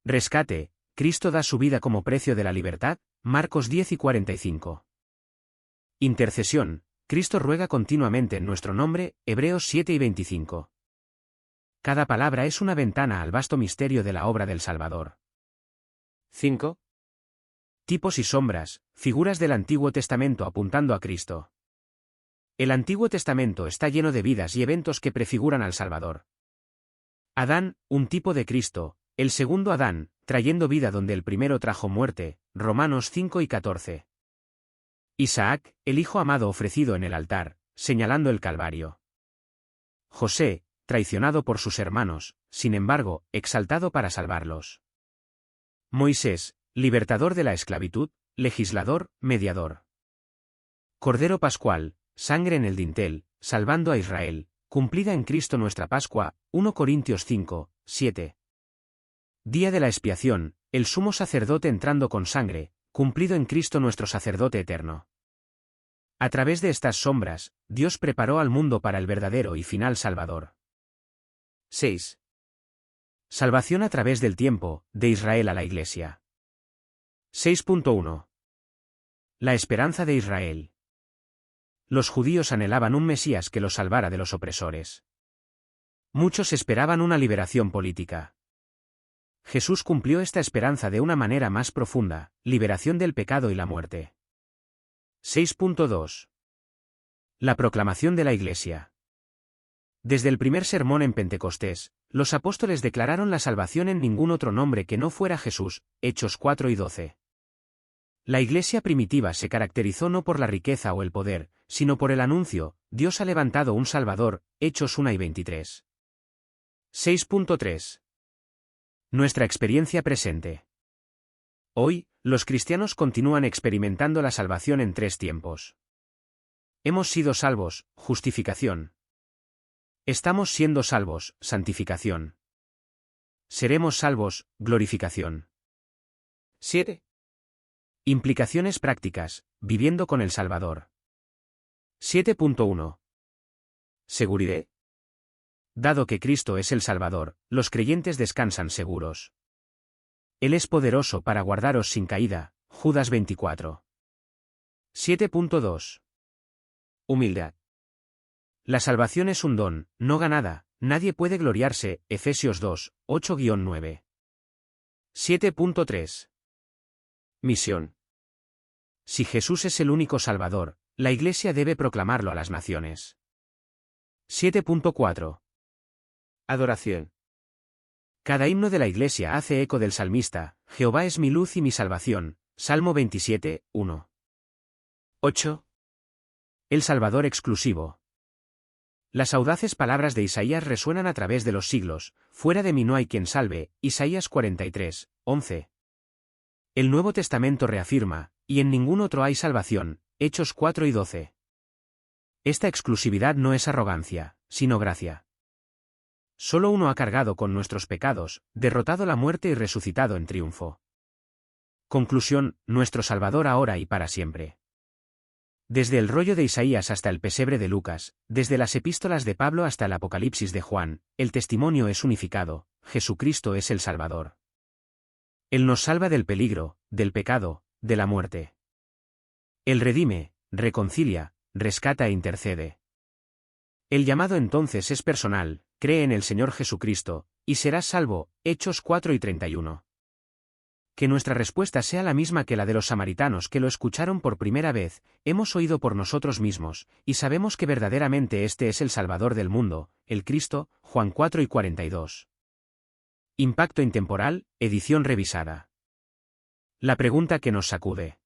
Rescate, Cristo da su vida como precio de la libertad, Marcos 10 y 45. Intercesión, Cristo ruega continuamente en nuestro nombre, Hebreos 7 y 25. Cada palabra es una ventana al vasto misterio de la obra del Salvador. 5. Tipos y sombras, figuras del Antiguo Testamento apuntando a Cristo. El Antiguo Testamento está lleno de vidas y eventos que prefiguran al Salvador. Adán, un tipo de Cristo, el segundo Adán, trayendo vida donde el primero trajo muerte, Romanos 5 y 14. Isaac, el hijo amado ofrecido en el altar, señalando el Calvario. José, traicionado por sus hermanos, sin embargo, exaltado para salvarlos. Moisés, libertador de la esclavitud, legislador, mediador. Cordero Pascual, sangre en el dintel, salvando a Israel, cumplida en Cristo nuestra Pascua, 1 Corintios 5, 7. Día de la expiación, el sumo sacerdote entrando con sangre, cumplido en Cristo nuestro sacerdote eterno. A través de estas sombras, Dios preparó al mundo para el verdadero y final Salvador. 6. Salvación a través del tiempo, de Israel a la Iglesia. 6.1. La esperanza de Israel. Los judíos anhelaban un Mesías que los salvara de los opresores. Muchos esperaban una liberación política. Jesús cumplió esta esperanza de una manera más profunda, liberación del pecado y la muerte. 6.2. La proclamación de la Iglesia. Desde el primer sermón en Pentecostés, los apóstoles declararon la salvación en ningún otro nombre que no fuera Jesús, Hechos 4 y 12. La Iglesia primitiva se caracterizó no por la riqueza o el poder, sino por el anuncio, Dios ha levantado un Salvador, Hechos 1 y 23. 6.3. Nuestra experiencia presente. Hoy, los cristianos continúan experimentando la salvación en 3 tiempos. Hemos sido salvos, justificación. Estamos siendo salvos, santificación. Seremos salvos, glorificación. 7. Implicaciones prácticas, viviendo con el Salvador. 7.1. Seguridad. Dado que Cristo es el Salvador, los creyentes descansan seguros. Él es poderoso para guardaros sin caída, Judas 24. 7.2. Humildad. La salvación es un don, no ganada, nadie puede gloriarse, Efesios 2, 8-9. 7.3. Misión. Si Jesús es el único Salvador, la Iglesia debe proclamarlo a las naciones. 7.4. Adoración. Cada himno de la Iglesia hace eco del salmista, Jehová es mi luz y mi salvación, Salmo 27, 1. 8. El Salvador exclusivo. Las audaces palabras de Isaías resuenan a través de los siglos, fuera de mí no hay quien salve, Isaías 43, 11. El Nuevo Testamento reafirma, y en ningún otro hay salvación, Hechos 4 y 12. Esta exclusividad no es arrogancia, sino gracia. Solo uno ha cargado con nuestros pecados, derrotado la muerte y resucitado en triunfo. Conclusión, nuestro Salvador ahora y para siempre. Desde el rollo de Isaías hasta el pesebre de Lucas, desde las epístolas de Pablo hasta el Apocalipsis de Juan, el testimonio es unificado, Jesucristo es el Salvador. Él nos salva del peligro, del pecado, de la muerte. Él redime, reconcilia, rescata e intercede. El llamado entonces es personal, cree en el Señor Jesucristo, y serás salvo, Hechos 4 y 31. Que nuestra respuesta sea la misma que la de los samaritanos que lo escucharon por primera vez, hemos oído por nosotros mismos, y sabemos que verdaderamente este es el Salvador del mundo, el Cristo, Juan 4 y 42. Impacto intemporal, edición revisada. La pregunta que nos sacude.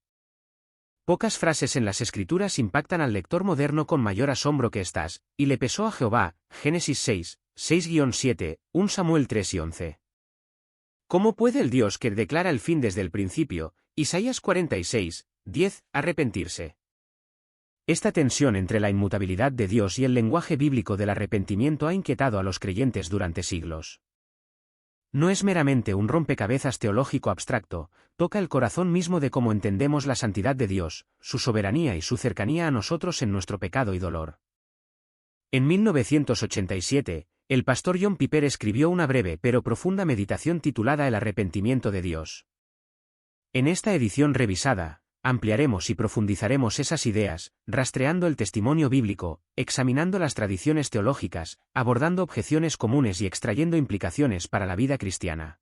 Pocas frases en las Escrituras impactan al lector moderno con mayor asombro que estas, y le pesó a Jehová, Génesis 6, 6-7, 1 Samuel 3 y 11. ¿Cómo puede el Dios que declara el fin desde el principio, Isaías 46, 10, arrepentirse? Esta tensión entre la inmutabilidad de Dios y el lenguaje bíblico del arrepentimiento ha inquietado a los creyentes durante siglos. No es meramente un rompecabezas teológico abstracto, toca el corazón mismo de cómo entendemos la santidad de Dios, su soberanía y su cercanía a nosotros en nuestro pecado y dolor. En 1987, el pastor John Piper escribió una breve pero profunda meditación titulada El arrepentimiento de Dios. En esta edición revisada, ampliaremos y profundizaremos esas ideas, rastreando el testimonio bíblico, examinando las tradiciones teológicas, abordando objeciones comunes y extrayendo implicaciones para la vida cristiana.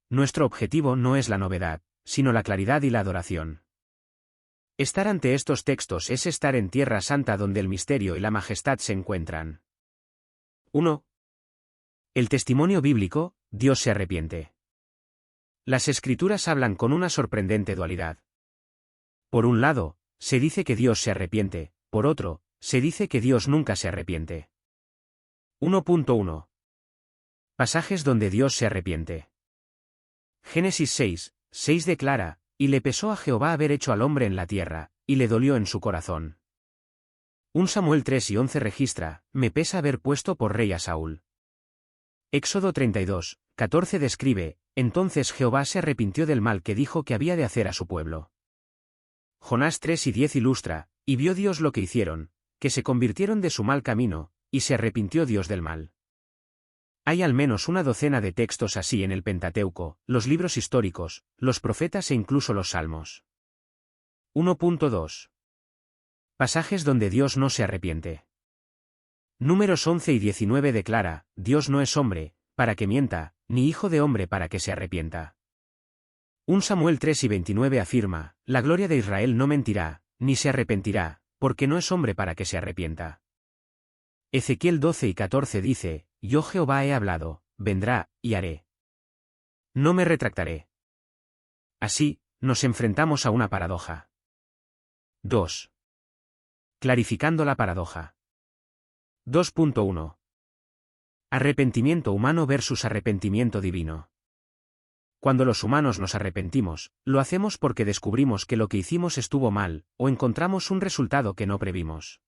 Nuestro objetivo no es la novedad, sino la claridad y la adoración. Estar ante estos textos es estar en Tierra Santa donde el misterio y la majestad se encuentran. 1. El testimonio bíblico, Dios se arrepiente. Las Escrituras hablan con una sorprendente dualidad. Por un lado, se dice que Dios se arrepiente, por otro, se dice que Dios nunca se arrepiente. 1.1. Pasajes donde Dios se arrepiente. Génesis 6 declara, y le pesó a Jehová haber hecho al hombre en la tierra, y le dolió en su corazón. 1 Samuel 3:11 registra, me pesa haber puesto por rey a Saúl. Éxodo 32:14 describe, entonces Jehová se arrepintió del mal que dijo que había de hacer a su pueblo. Jonás 3:10 ilustra, y vio Dios lo que hicieron, que se convirtieron de su mal camino, y se arrepintió Dios del mal. Hay al menos una docena de textos así en el Pentateuco, los libros históricos, los profetas e incluso los salmos. 1.2. Pasajes donde Dios no se arrepiente. Números 11 y 19 declara, Dios no es hombre, para que mienta, ni hijo de hombre para que se arrepienta. 1 Samuel 3:29 afirma, la gloria de Israel no mentirá, ni se arrepentirá, porque no es hombre para que se arrepienta. Ezequiel 12:14 dice, yo Jehová he hablado, vendrá, y haré. No me retractaré. Así, nos enfrentamos a una paradoja. 2. Clarificando la paradoja. 2.1. Arrepentimiento humano versus arrepentimiento divino. Cuando los humanos nos arrepentimos, lo hacemos porque descubrimos que lo que hicimos estuvo mal, o encontramos un resultado que no previmos.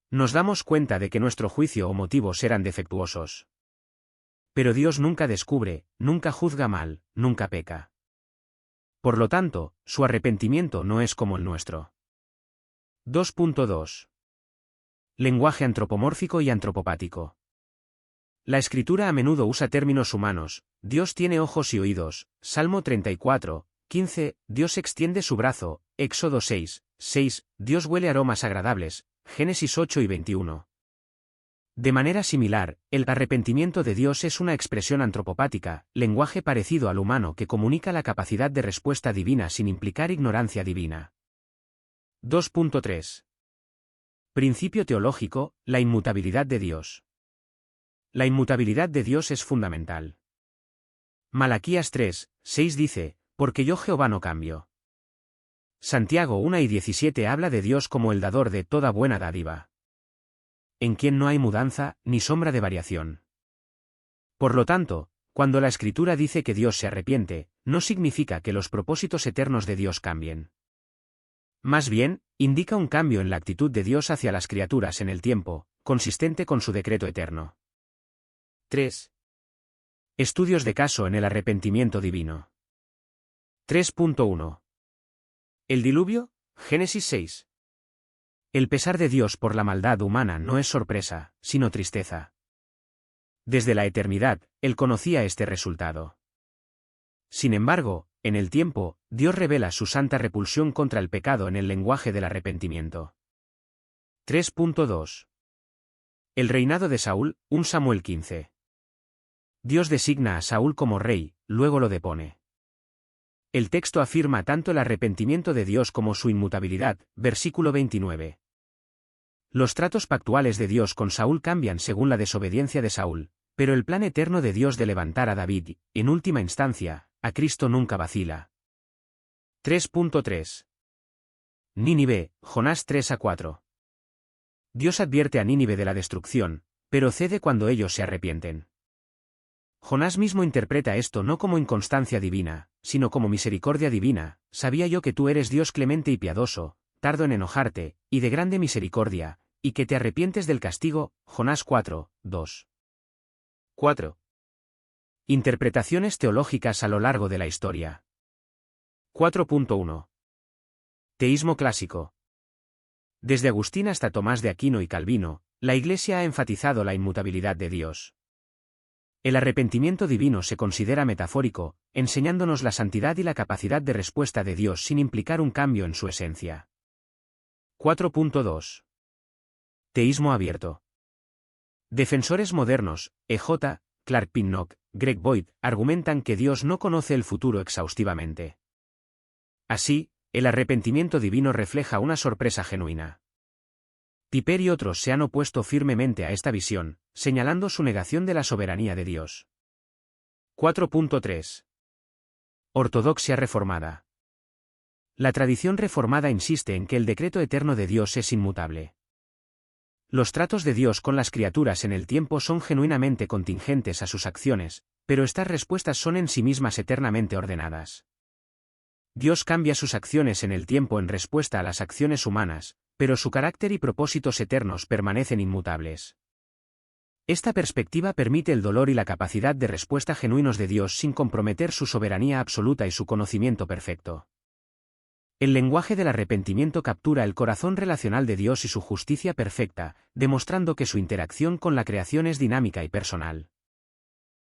Nos damos cuenta de que nuestro juicio o motivos eran defectuosos. Pero Dios nunca descubre, nunca juzga mal, nunca peca. Por lo tanto, su arrepentimiento no es como el nuestro. 2.2. Lenguaje antropomórfico y antropopático. La Escritura a menudo usa términos humanos, Dios tiene ojos y oídos, Salmo 34:15, Dios extiende su brazo, Éxodo 6:6, Dios huele aromas agradables, Génesis 8:21. De manera similar, el arrepentimiento de Dios es una expresión antropopática, lenguaje parecido al humano que comunica la capacidad de respuesta divina sin implicar ignorancia divina. 2.3. Principio teológico, la inmutabilidad de Dios. La inmutabilidad de Dios es fundamental. Malaquías 3:6 dice, porque yo Jehová no cambio. Santiago 1:17 habla de Dios como el dador de toda buena dádiva. En quien no hay mudanza, ni sombra de variación. Por lo tanto, cuando la Escritura dice que Dios se arrepiente, no significa que los propósitos eternos de Dios cambien. Más bien, indica un cambio en la actitud de Dios hacia las criaturas en el tiempo, consistente con su decreto eterno. 3. Estudios de caso en el arrepentimiento divino. 3.1. El diluvio, Génesis 6. El pesar de Dios por la maldad humana no es sorpresa, sino tristeza. Desde la eternidad, Él conocía este resultado. Sin embargo, en el tiempo, Dios revela su santa repulsión contra el pecado en el lenguaje del arrepentimiento. 3.2. El reinado de Saúl, 1 Samuel 15. Dios designa a Saúl como rey, luego lo depone. El texto afirma tanto el arrepentimiento de Dios como su inmutabilidad, versículo 29. Los tratos pactuales de Dios con Saúl cambian según la desobediencia de Saúl, pero el plan eterno de Dios de levantar a David, en última instancia, a Cristo nunca vacila. 3.3. Nínive, Jonás 3:4. Dios advierte a Nínive de la destrucción, pero cede cuando ellos se arrepienten. Jonás mismo interpreta esto no como inconstancia divina, sino como misericordia divina, sabía yo que tú eres Dios clemente y piadoso, tardo en enojarte, y de grande misericordia, y que te arrepientes del castigo, Jonás 4:2. 4. Interpretaciones teológicas a lo largo de la historia. 4.1. Teísmo clásico. Desde Agustín hasta Tomás de Aquino y Calvino, la Iglesia ha enfatizado la inmutabilidad de Dios. El arrepentimiento divino se considera metafórico, enseñándonos la santidad y la capacidad de respuesta de Dios sin implicar un cambio en su esencia. 4.2. Teísmo abierto. Defensores modernos, E.J., Clark Pinnock, Greg Boyd, argumentan que Dios no conoce el futuro exhaustivamente. Así, El arrepentimiento divino refleja una sorpresa genuina. Piper y otros se han opuesto firmemente a esta visión, señalando su negación de la soberanía de Dios. 4.3. Ortodoxia reformada. La tradición reformada insiste en que el decreto eterno de Dios es inmutable. Los tratos de Dios con las criaturas en el tiempo son genuinamente contingentes a sus acciones, pero estas respuestas son en sí mismas eternamente ordenadas. Dios cambia sus acciones en el tiempo en respuesta a las acciones humanas, pero su carácter y propósitos eternos permanecen inmutables. Esta perspectiva permite el dolor y la capacidad de respuesta genuinos de Dios sin comprometer su soberanía absoluta y su conocimiento perfecto. El lenguaje del arrepentimiento captura el corazón relacional de Dios y su justicia perfecta, demostrando que su interacción con la creación es dinámica y personal.